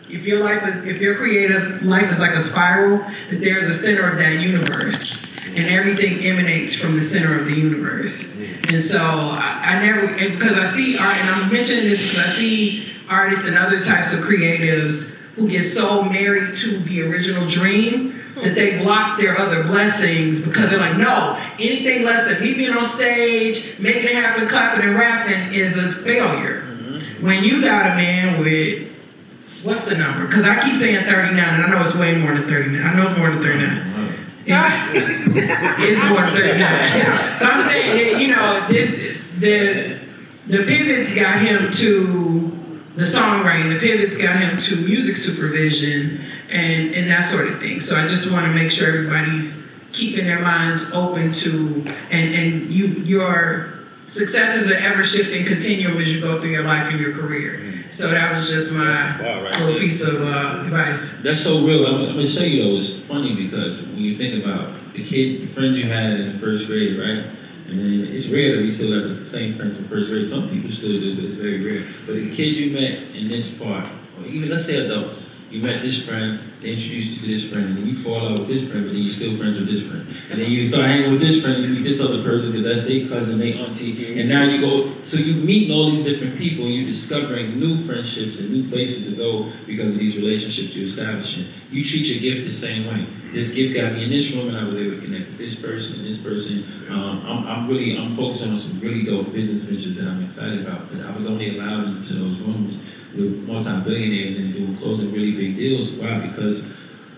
if your creative life is like a spiral, that there's a center of that universe. And everything emanates from the center of the universe. And so because I see art, and I'm mentioning this because I see artists and other types of creatives who get so married to the original dream that they block their other blessings because they're like, no, anything less than me being on stage, making it happen, clapping and rapping is a failure. When you got a man with, what's the number? Because I keep saying 39, and I know it's way more than 39. I know it's more than 39. It's more than 39. So I'm saying, you know, the pivots got him to the songwriting, the pivots got him to music supervision and that sort of thing. So I just want to make sure everybody's keeping their minds open to, and your successes are ever shifting continuum as you go through your life and your career. So that was just my little piece of advice. That's so real. I'm going to show you though, it's funny because when you think about the friend you had in the first grade, right? And then it's rare that we still have the same friends from first grade. Some people still do, but it's very rare. But the kid you met in this part, or even let's say adults, you met this friend, they introduced you to this friend, and then you fall out with this friend, but then you're still friends with this friend. And then you start hanging with this friend, and you meet this other person, because that's their cousin, their auntie, and now you go, so you meeting all these different people, and you're discovering new friendships and new places to go because of these relationships you're establishing. You treat your gift the same way. This gift got me in this room, and I was able to connect with this person and this person. I'm focusing on some really dope business ventures that I'm excited about, but I was only allowed into those rooms with multi-billionaires and doing closing really big deals. Why? Because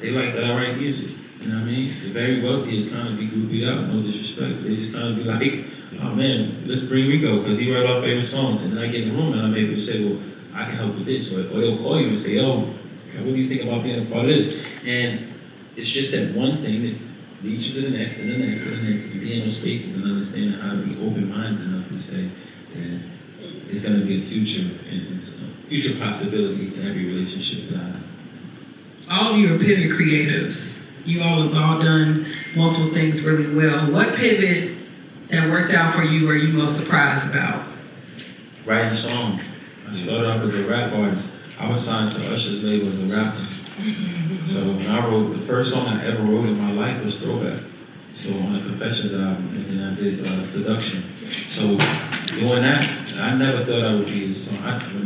they like that I write music. You know what I mean? The very wealthy is kind of be groupied out, no disrespect. They just kind of be like, oh man, let's bring Rico because he write our favorite songs. And then I get in the room and I'm able to say, well, I can help with this. Or they'll call you and say, oh, what do you think about being a part of this? And it's just that one thing that leads you to the next and the next and the next and be in those spaces and understanding how to be open-minded enough to say that it's going to be a future and future possibilities in every relationship that I have. All of you are pivot creatives. You all have all done multiple things really well. What pivot that worked out for you are you most surprised about? Writing songs. I started off as a rap artist. I was signed to Usher's label as a rapper. So when I wrote, the first song I ever wrote in my life was Throwback. So on the Confessions album, and then I did Seduction. So doing that, I never thought I would be a song.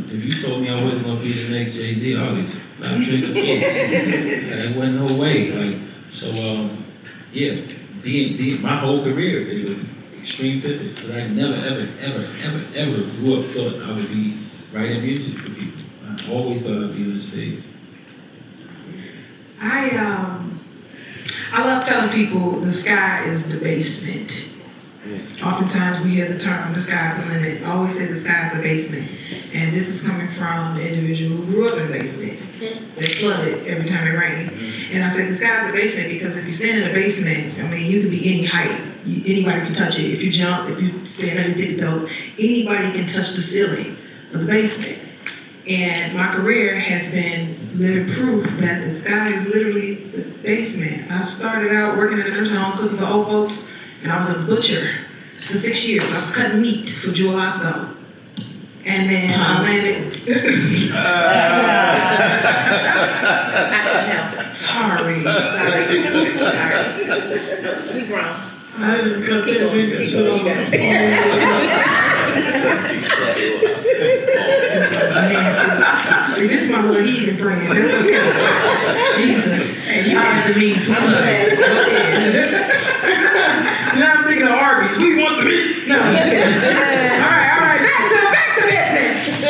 If you told me I wasn't gonna be the next Jay-Z artist, I'd trigger the There wasn't no way. Yeah, my whole career is an extreme pivot, but I never, ever grew up thought I would be writing music for people. I always thought I'd be on the stage. I love telling people the sky is the basement. Oftentimes we hear the term, the sky's the limit. I always say the sky's the basement. And this is coming from an individual who grew up in the basement. They flooded every time it rained. And I said the sky's the basement because if you stand in the basement, I mean, you can be any height. Anybody can touch it. If you jump, if you stand on your tippy toes, anybody can touch the ceiling of the basement. And my career has been living proof that the sky is literally the basement. I started out working at a nursing home cooking for old folks, and I was a butcher for 6 years. I was cutting meat for Jewel Osco. And then I landed. Sorry. We grown. Keep going. See, this is my little heathen friend. That's okay. Jesus. Hey, you have to be Now I'm thinking of Arby's. We want the meat. No, I'm just kidding. All right. Back to business.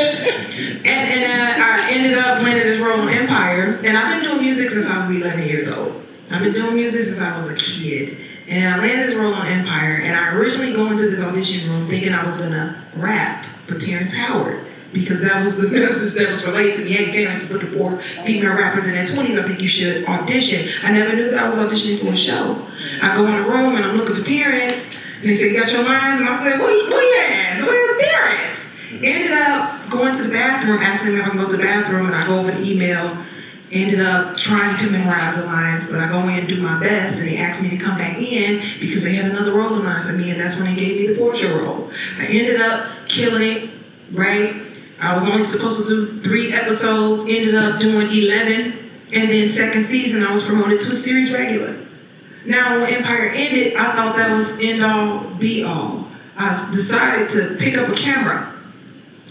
And I ended up landing this role on Empire. And I've been doing music since I was 11 years old. I've been doing music since I was a kid. And I landed this role on Empire. And I originally go into this audition room thinking I was gonna rap for Terrence Howard. Because that was the message that was relayed to me. Hey, Terrence is looking for female rappers in their 20s. I think you should audition. I never knew that I was auditioning for a show. I go in the room and I'm looking for Terrence. And he said, you got your lines? And I said, where you at? Where's Terrence? Ended up going to the bathroom, asking him if I can go to the bathroom. And I go over the email. Ended up trying to memorize the lines. But I go in and do my best. And they asked me to come back in because they had another role in mind for me. And that's when they gave me the Portia role. I ended up killing it, right? I was only supposed to do 3 episodes, ended up doing 11, and then second season I was promoted to a series regular. Now when Empire ended, I thought that was end all, be all. I decided to pick up a camera,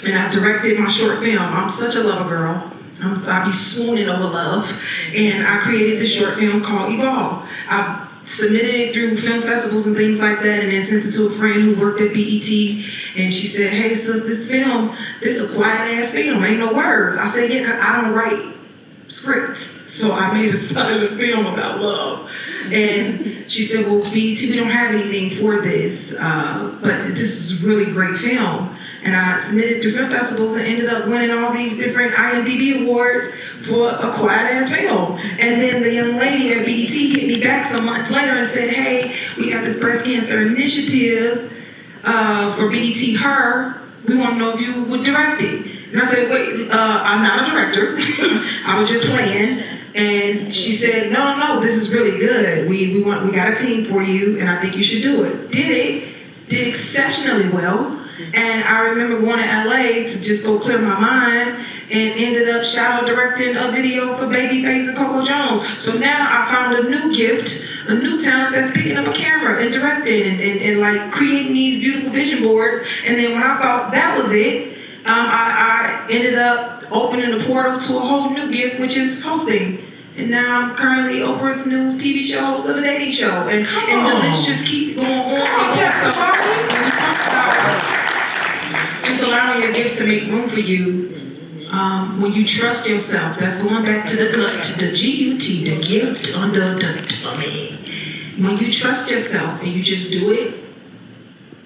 and I directed my short film. I'm such a lover girl. I be swooning over love, and I created this short film called Evolve. I submitted it through film festivals and things like that, and then sent it to a friend who worked at BET, and she said, hey sis, this a quiet ass film, ain't no words. I said, yeah, 'cause I don't write scripts, so I made a silent film about love. And she said, well, BET, we don't have anything for this, but this is a really great film. And I submitted to film festivals and ended up winning all these different IMDb awards for a quiet ass film. And then the young lady at BET hit me back some months later and said, hey, we got this breast cancer initiative for BET Her. We want to know if you would direct it. And I said, wait, I'm not a director. I was just playing. And she said, no, this is really good. We got a team for you, and I think you should do it. Did exceptionally well. And I remember going to LA to just go clear my mind and ended up shadow directing a video for Babyface and Coco Jones. So now I found a new gift, a new talent that's picking up a camera and directing and like creating these beautiful vision boards. And then when I thought that was it, I ended up opening the portal to a whole new gift, which is hosting. And now I'm currently Oprah's new TV show host of a dating show. And the list just keep going on. Just allowing your gifts to make room for you. When you trust yourself, that's going back to the gut, to the G-U-T, the gift under the tummy. When you trust yourself and you just do it,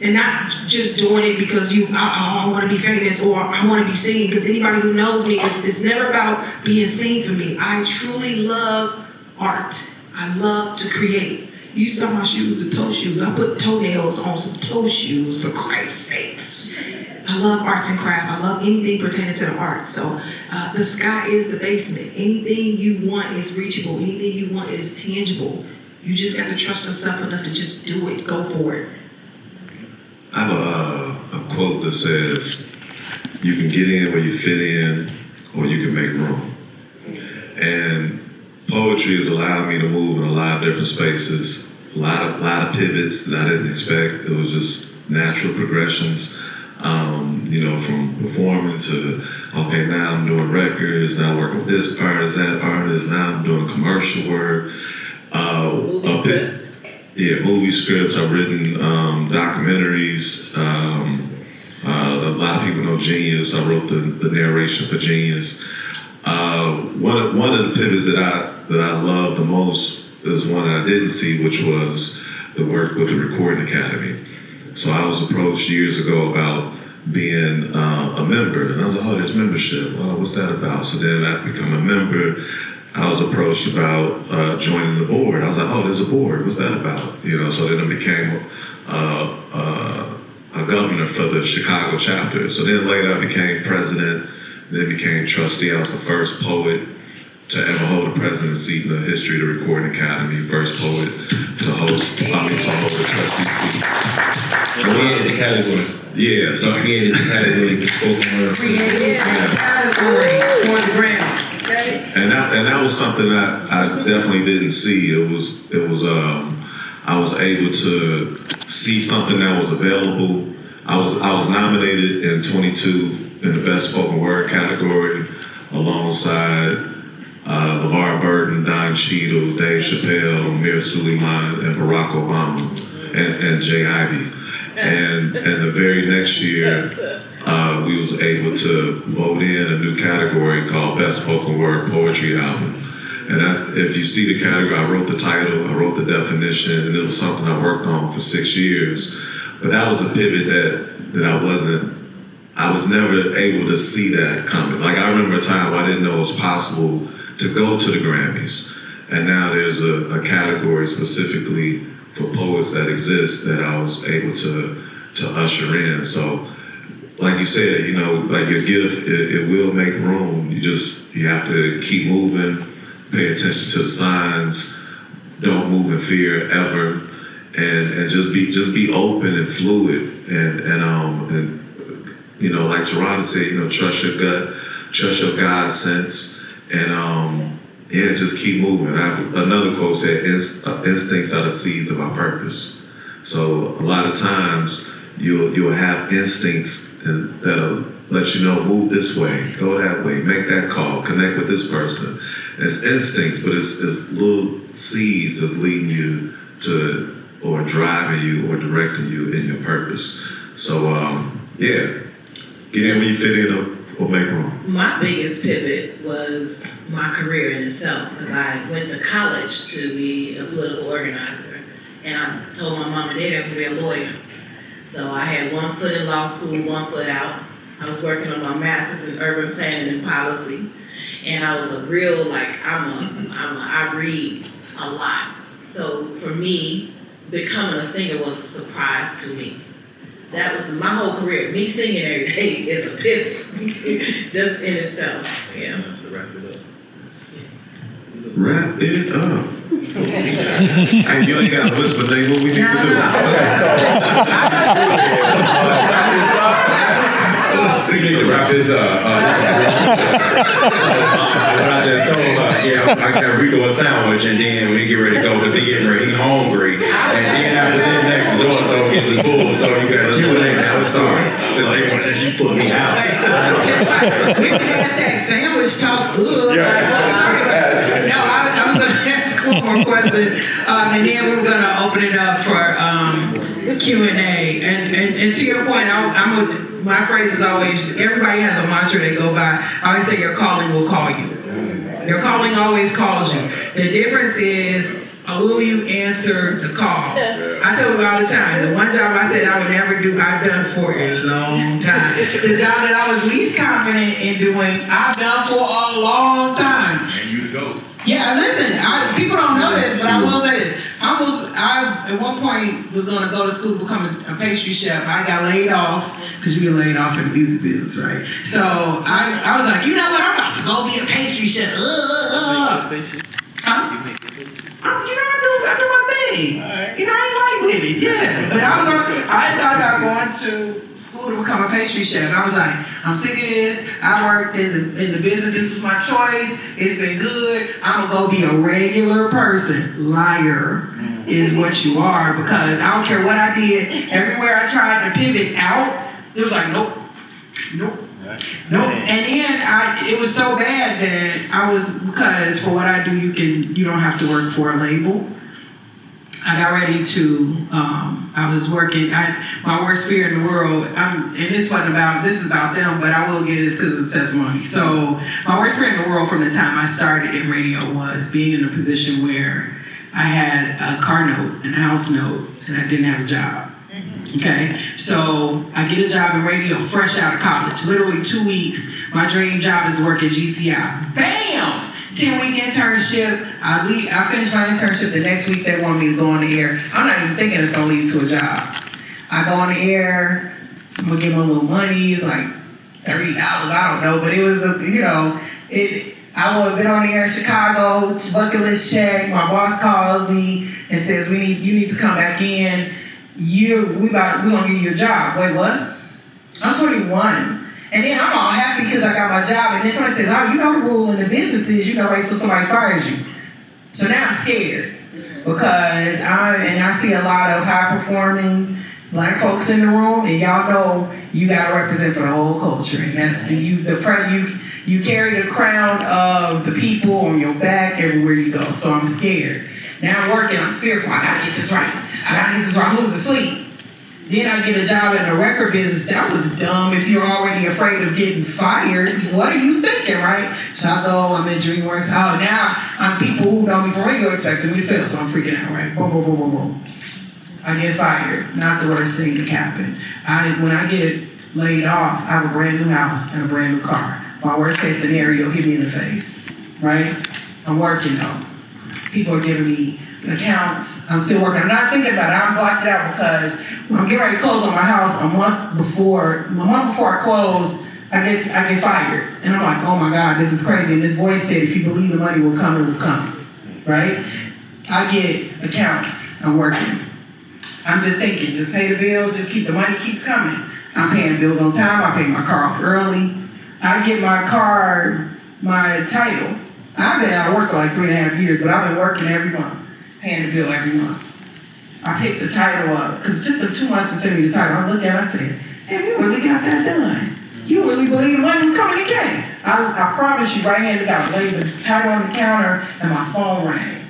and not just doing it because I want to be famous or I want to be seen, because anybody who knows me, it's never about being seen for me. I truly love art. I love to create. You saw my shoes, the toe shoes. I put toenails on some toe shoes, for Christ's sakes. I love arts and craft. I love anything pertaining to the arts. So the sky is the basement. Anything you want is reachable. Anything you want is tangible. You just got to trust yourself enough to just do it. Go for it. I have a quote that says, you can get in where you fit in, or you can make room. And poetry has allowed me to move in a lot of different spaces, a lot of pivots that I didn't expect. It was just natural progressions, from performing to, okay, now I'm doing records, now I'm working with this artist, that artist, now I'm doing commercial work. movie scripts. I've written documentaries. A lot of people know Genius. I wrote the narration for Genius. One of the pivots that I love the most is one that I didn't see, which was the work with the Recording Academy. So I was approached years ago about being a member, and I was like, oh, there's membership. Well, what's that about? So then I become a member. I was approached about joining the board. I was like, oh, there's a board. What's that about? You know, so then I became a governor for the Chicago chapter. So then later I became president, then became trustee. I was the first poet to ever hold a presidency in the history of the Recording Academy, first poet to hold a trustee seat. Created the category. Yeah, so Created the category for spoken word. Created a category for the Grammy. and that was something that I definitely didn't see. It was I was able to see something that was available. I was nominated in 22 in the Best Spoken Word category alongside LeVar Burton, Don Cheadle, Dave Chappelle, Amir Suleiman, and Barack Obama, and Jay Ivey. And the very next year, we was able to vote in a new category called Best Spoken Word Poetry Album. And if you see the category, I wrote the title, I wrote the definition, and it was something I worked on for 6 years. But that was a pivot that I was never able to see that coming. Like, I remember a time I didn't know it was possible to go to the Grammys. And now there's a category specifically for poets that exists that I was able to usher in. So, like you said, you know, like your gift, it will make room. You have to keep moving, pay attention to the signs, don't move in fear ever, and just be open and fluid, and you know, like TaRhonda said, you know, trust your gut, trust your God sense, and just keep moving. Another quote said, instincts are the seeds of our purpose. So a lot of times you'll have instincts that'll let you know, move this way, go that way, make that call, connect with this person. It's instincts, but it's little seeds that's leading you to, or driving you, or directing you in your purpose. So get in when you fit in or make room. My biggest pivot was my career in itself, because I went to college to be a political organizer, and I told my mom and dad I was going to be a lawyer. So I had 1 foot in law school, 1 foot out. I was working on my master's in urban planning and policy, and I was a real, like, I read a lot. So for me, becoming a singer was a surprise to me. That was my whole career. Me singing every day is a pivot, just in itself. Yeah. Wrap it up. Hey, you ain't got to whisper, name what we need to do. We need to wrap this up. What I just told him, I got Rico a sandwich, and then when he get ready to go, because he getting ready, he hungry. And then after that, next door, so he gets his food, so you got Q&A now. Let's start. Since they want that, you put me out. We can hashtag sandwich talk good. No, I was going to ask one more question, and then we were going to open it up for Q&A. And to your point, my phrase is always, everybody has a mantra they go by. I always say your calling will call you. Your calling always calls you. The difference is, will you answer the call? I tell you all the time, the one job I said I would never do, I've done for a long time. The job that I was least confident in doing, I've done for a long time. And you go. Yeah, listen, people don't know this, but I will say this. I at one point was going to go to school to become a pastry chef. I got laid off, because you get laid off in the music business, right? So I was like, you know what, I'm about to go be a pastry chef. I do my thing. You know, I ain't like with it, yeah. But I thought about going to school to become a pastry chef. I was like, I'm sick of this. I worked in the business. This was my choice. It's been good. I'm going to go be a regular person. Liar is what you are, because I don't care what I did. Everywhere I tried to pivot out, it was like, nope. And then it was so bad that because for what I do, you don't have to work for a label. I got ready to, I was working, my worst fear in the world, and this is about them, but I will get this because it's testimony. So my worst fear in the world from the time I started in radio was being in a position where I had a car note and a house note and I didn't have a job. Okay, so I get a job in radio fresh out of college, literally 2 weeks. My dream job is to work at GCI. Bam! 10-week internship. I finish my internship the next week. They want me to go on the air. I'm not even thinking it's gonna lead to a job. I go on the air. I'm gonna give them a little money. It's like $30. I don't know, but it was I would have been on the air in Chicago. Bucket list check. My boss calls me and says, you need to come back in. We gonna give you a job. Wait, what? I'm 21. And then I'm all happy because I got my job. And then somebody says, oh, you know the rule in the business is you wait till somebody fires you. So now I'm scared because I see a lot of high performing Black folks in the room, and y'all know you gotta represent for the whole culture. And that's you carry the crown of the people on your back everywhere you go. So I'm scared. Now I'm working, I'm fearful. I gotta get this right. I'm losing sleep. Then I get a job in the record business. That was dumb if you're already afraid of getting fired. What are you thinking, right? So I go, I'm in DreamWorks. Oh, now I'm people who know me from radio expecting me to fail, so I'm freaking out, right? Boom, boom, boom, boom, boom. I get fired. Not the worst thing that happened. When I get laid off, I have a brand new house and a brand new car. My worst case scenario hit me in the face, right? I'm working though. People are giving me accounts. I'm still working. I'm not thinking about it. I'm blocked it out because when I'm getting ready to close on my house, a month before I close, I get fired. And I'm like, oh my God, this is crazy. And this voice said, if you believe the money will come, it will come. Right? I get accounts. I'm working. I'm just thinking, just pay the bills, just keep the money keeps coming. I'm paying bills on time. I pay my car off early. I get my car, my title. I've been out of work for like 3.5 years, but I've been working every month, paying the bill every month. I picked the title up, because it took them 2 months to send me the title. I looked at it, I said, damn, you really got that done. You really believe the money will come and it came. I promise you, right hand to God, laid the title on the counter and my phone rang.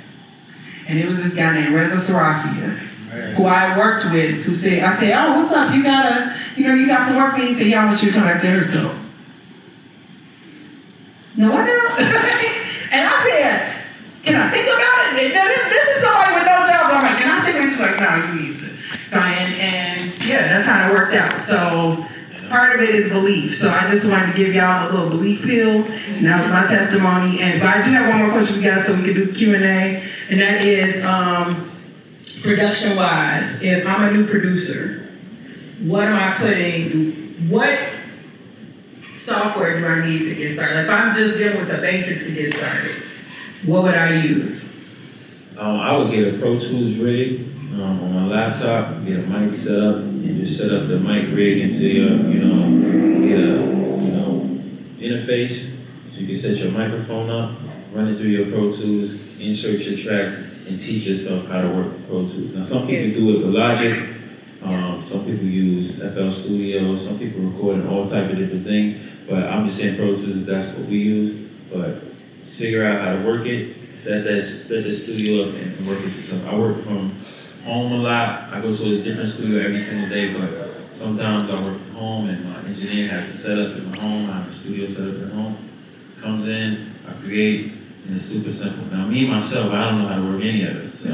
And it was this guy named Reza Sarafia, who I worked with, who said, I said, oh, what's up? You got some work for me? He said, yeah, I want you to come back to Interscope. No, I don't. And I said, can I think about it? This is somebody with no job. I'm like, can I think about it? He's like, no, you need to. And yeah, that's how it worked out. So part of it is belief. So I just wanted to give y'all a little belief pill. And that was my testimony. But I do have one more question for you guys so we can do Q&A. And that is, production-wise, if I'm a new producer, what software do I need to get started? If I'm just dealing with the basics to get started, what would I use? I would get a Pro Tools rig on my laptop, get a mic set up, and just set up the mic rig into your, get a, interface so you can set your microphone up, run it through your Pro Tools, insert your tracks, and teach yourself how to work with Pro Tools. Now, some people do it with Logic. Some people use FL Studio, some people record in all type of different things, but I'm just saying Pro Tools, that's what we use. But figure out how to work it, set the studio up and work it yourself. I work from home a lot. I go to a different studio every single day, but sometimes I work from home and my engineer has a setup in my home. I have a studio set up at home. Comes in, I create, and it's super simple. Now, me, myself, I don't know how to work any of it. So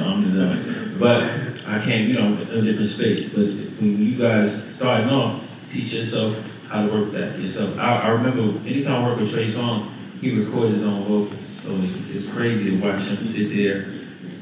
but I can't, in a different space. But when you guys starting off, teach yourself how to work that yourself. I remember anytime I work with Trey Songz, he records his own vocals. So it's crazy to watch him sit there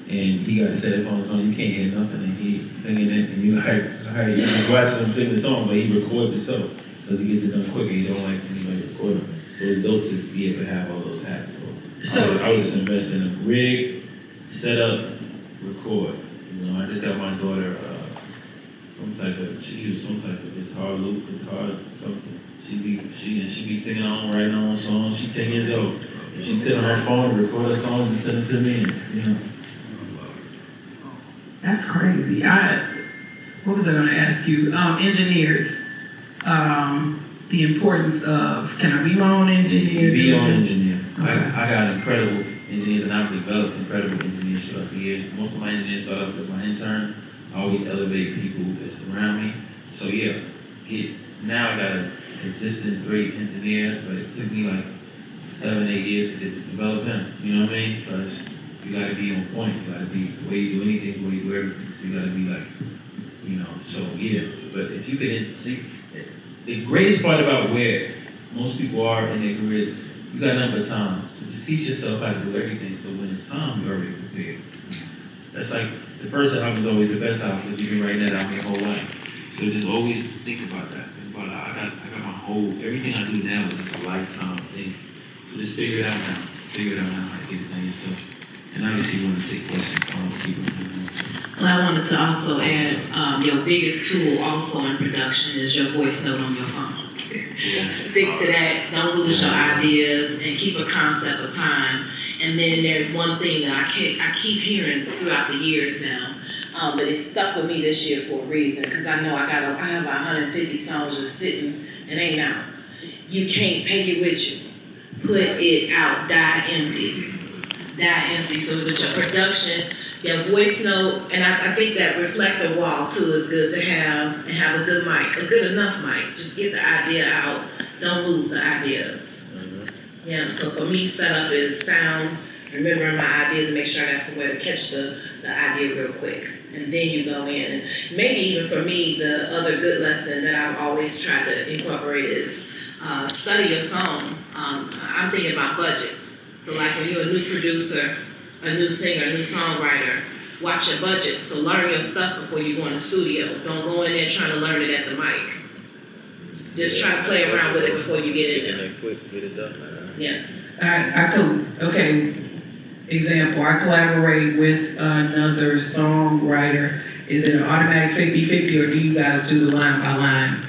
and he got his headphones on, you can't hear nothing, and he's singing it, and you just watching him sing the song, but he records himself because he gets it done quicker. He don't like anybody recording him. So it's dope to be able to have all those hats. So I would just invest in a rig, set up, record. I just got my daughter she used some type of guitar, loop guitar, something. She be singing on, writing on songs. She's 10 years old. She sit on her phone and record her songs and send them to me. That's crazy. What was I going to ask you? Engineers. The importance of, can I be my own engineer? Be your own engineer. Okay. I got incredible engineers, and I've developed incredible engineers. engineers throughout the years. Most of my engineers start off as my interns. I always elevate people that's around me. So yeah, now I got a consistent, great engineer, but it took me like 7-8 years to develop him. You know what I mean? Because you gotta be on point. You gotta be, the way you do anything is the way you do everything. So you gotta be like, so yeah. But if you could see, the greatest part about where most people are in their careers, you got nothing but time. So just teach yourself how to do everything. So when it's time, you're already prepared. That's like, the first album is always the best album because you've been writing that album your whole life. So just always think about that. Think about, I got my whole, everything I do now is just a lifetime thing. So just figure it out now. Figure it out now how to get it done yourself. And obviously you want to take questions, so I'm keep it moving. Well, I wanted to also add, your biggest tool also in production is your voice note on your phone. Stick to that, don't lose your ideas, and keep a concept of time. And then there's one thing that I keep hearing throughout the years now, but it stuck with me this year for a reason, because I know I have 150 songs just sitting and ain't out. You can't take it with you. Put it out, die empty. Die empty, so that your production, your voice note, and I think that reflector wall too is good to have, and have a good mic, a good enough mic. Just get the idea out, don't lose the ideas. Yeah, so for me, setup is sound, remembering my ideas and make sure I got somewhere to catch the idea real quick. And then you go in. And maybe even for me, the other good lesson that I've always tried to incorporate is study your song. I'm thinking about budgets. So like when you're a new producer, a new singer, a new songwriter, watch your budgets. So learn your stuff before you go in the studio. Don't go in there trying to learn it at the mic. Just try to play around with it before you get in there. Quick, get it done. Yeah. Example, I collaborate with another songwriter. Is it an automatic 50-50 or do you guys do the line by line?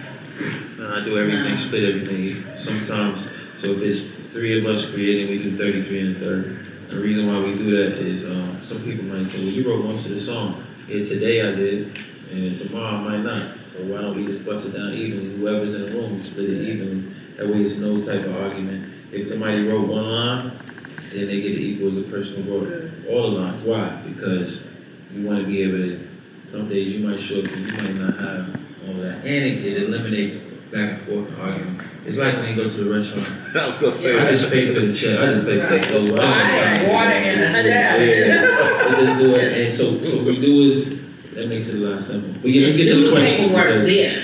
No, I do everything, split everything. Sometimes, so if it's 3 of us creating, we do 33 and a third. The reason why we do that is some people might say, well, you wrote most of the song. Yeah, today I did, and tomorrow I might not. So why don't we just bust it down evenly? Whoever's in the room, split it evenly. That way there's no type of argument. If somebody wrote one line, then they get it equal as the person who wrote all the lines. Why? Because you want to be able to, some days you might show up and you might not have all that. And it eliminates back and forth argument. It's like when you go to the restaurant. I was gonna say I just pay for the check. I just pay for the food. I had water in the salad. Just do it. And so what we do is, that makes it a lot simpler. But yeah, let's get to the question. Paperwork, yeah.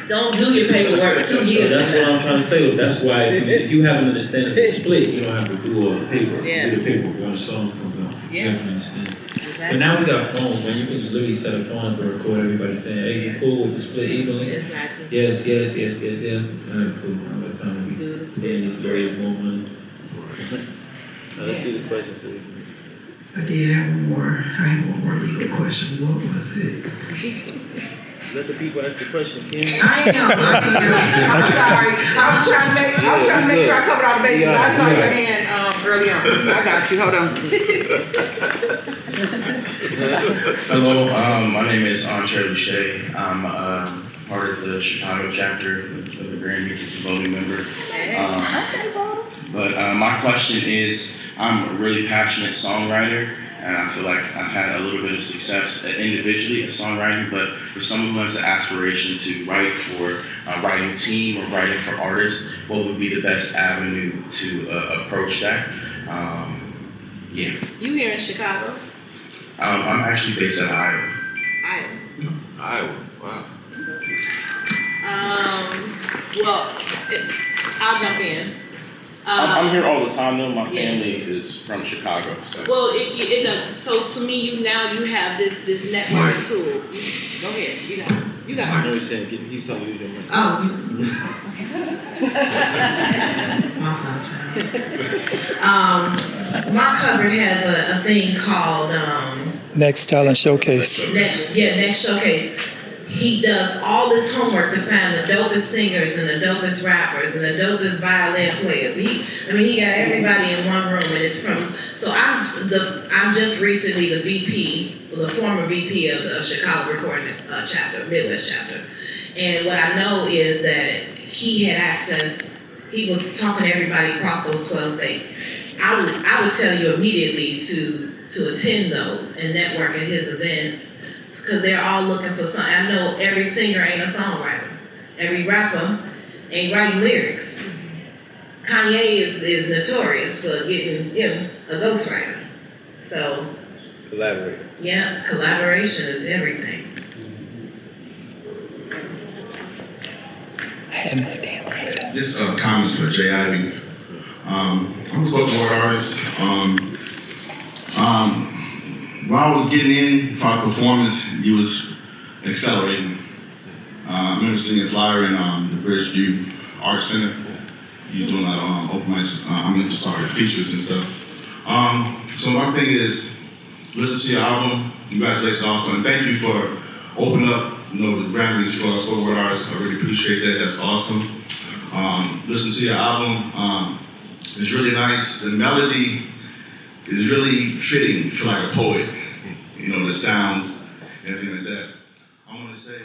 Don't do your paperwork 2 years. That's what I'm trying to say. That's why if you have an understanding of the split, you don't have to do all the paper. Yeah. Do the paperwork when the song comes out. Yeah. You have to understand. Exactly. But now we got phones, man. You can just literally set a phone up and record everybody saying, hey, you cool with the split evenly? Exactly. Yes. All right, cool. How about time we Do the spend these raise more money? Now let's do the questions. I did have one more. I have one more legal question. What was it? Let the people ask the question, Kim. I am. I'm sorry. I was trying to make sure I covered all the bases. I saw your hand early on. I got you. Hold on. Hello, my name is Tarrey. I'm part of the Chicago chapter of the Grammy as a voting member. But my question is, I'm a really passionate songwriter, and I feel like I've had a little bit of success individually at songwriting, but for someone who has the aspiration to write for a writing team or writing for artists, what would be the best avenue to approach that? Yeah. You here in Chicago? I'm actually based in Iowa. Iowa, wow. Well, I'll jump in. I'm here all the time though. My family is from Chicago, so. Well, so to me, you have this networking tool. Go ahead, you got I Mark. know he's saying, he's telling you use your mic. Oh. Mark Hubbard has a thing called Next Talent Showcase. Next Showcase. He does all this homework to find the dopest singers and the dopest rappers and the dopest violin players. He got everybody in one room, and it's from. So I'm just recently the former VP of the Chicago recording chapter, Midwest chapter, and what I know is that he had access. He was talking to everybody across those 12 states. I would tell you immediately to attend those and network at his events, because they're all looking for something. I know every singer ain't a songwriter. Every rapper ain't writing lyrics. Kanye is notorious for getting a ghostwriter. So Collaborate. yeah, collaboration is everything. I had my damn hand. This comments for Jay Ivy. I'm a spoken word artist. While I was getting in for our performance, you was accelerating. I remember seeing a flyer in the Bridgeview Art Center. You doing a lot of open mics, features and stuff. So my thing is, listen to your album. Congratulations also, and thank you for opening up, the Grammys for spoken word artists. I really appreciate that. That's awesome. Listen to your album. It's really nice. The melody is really fitting for like a poet. The sounds and everything like that. I want to say.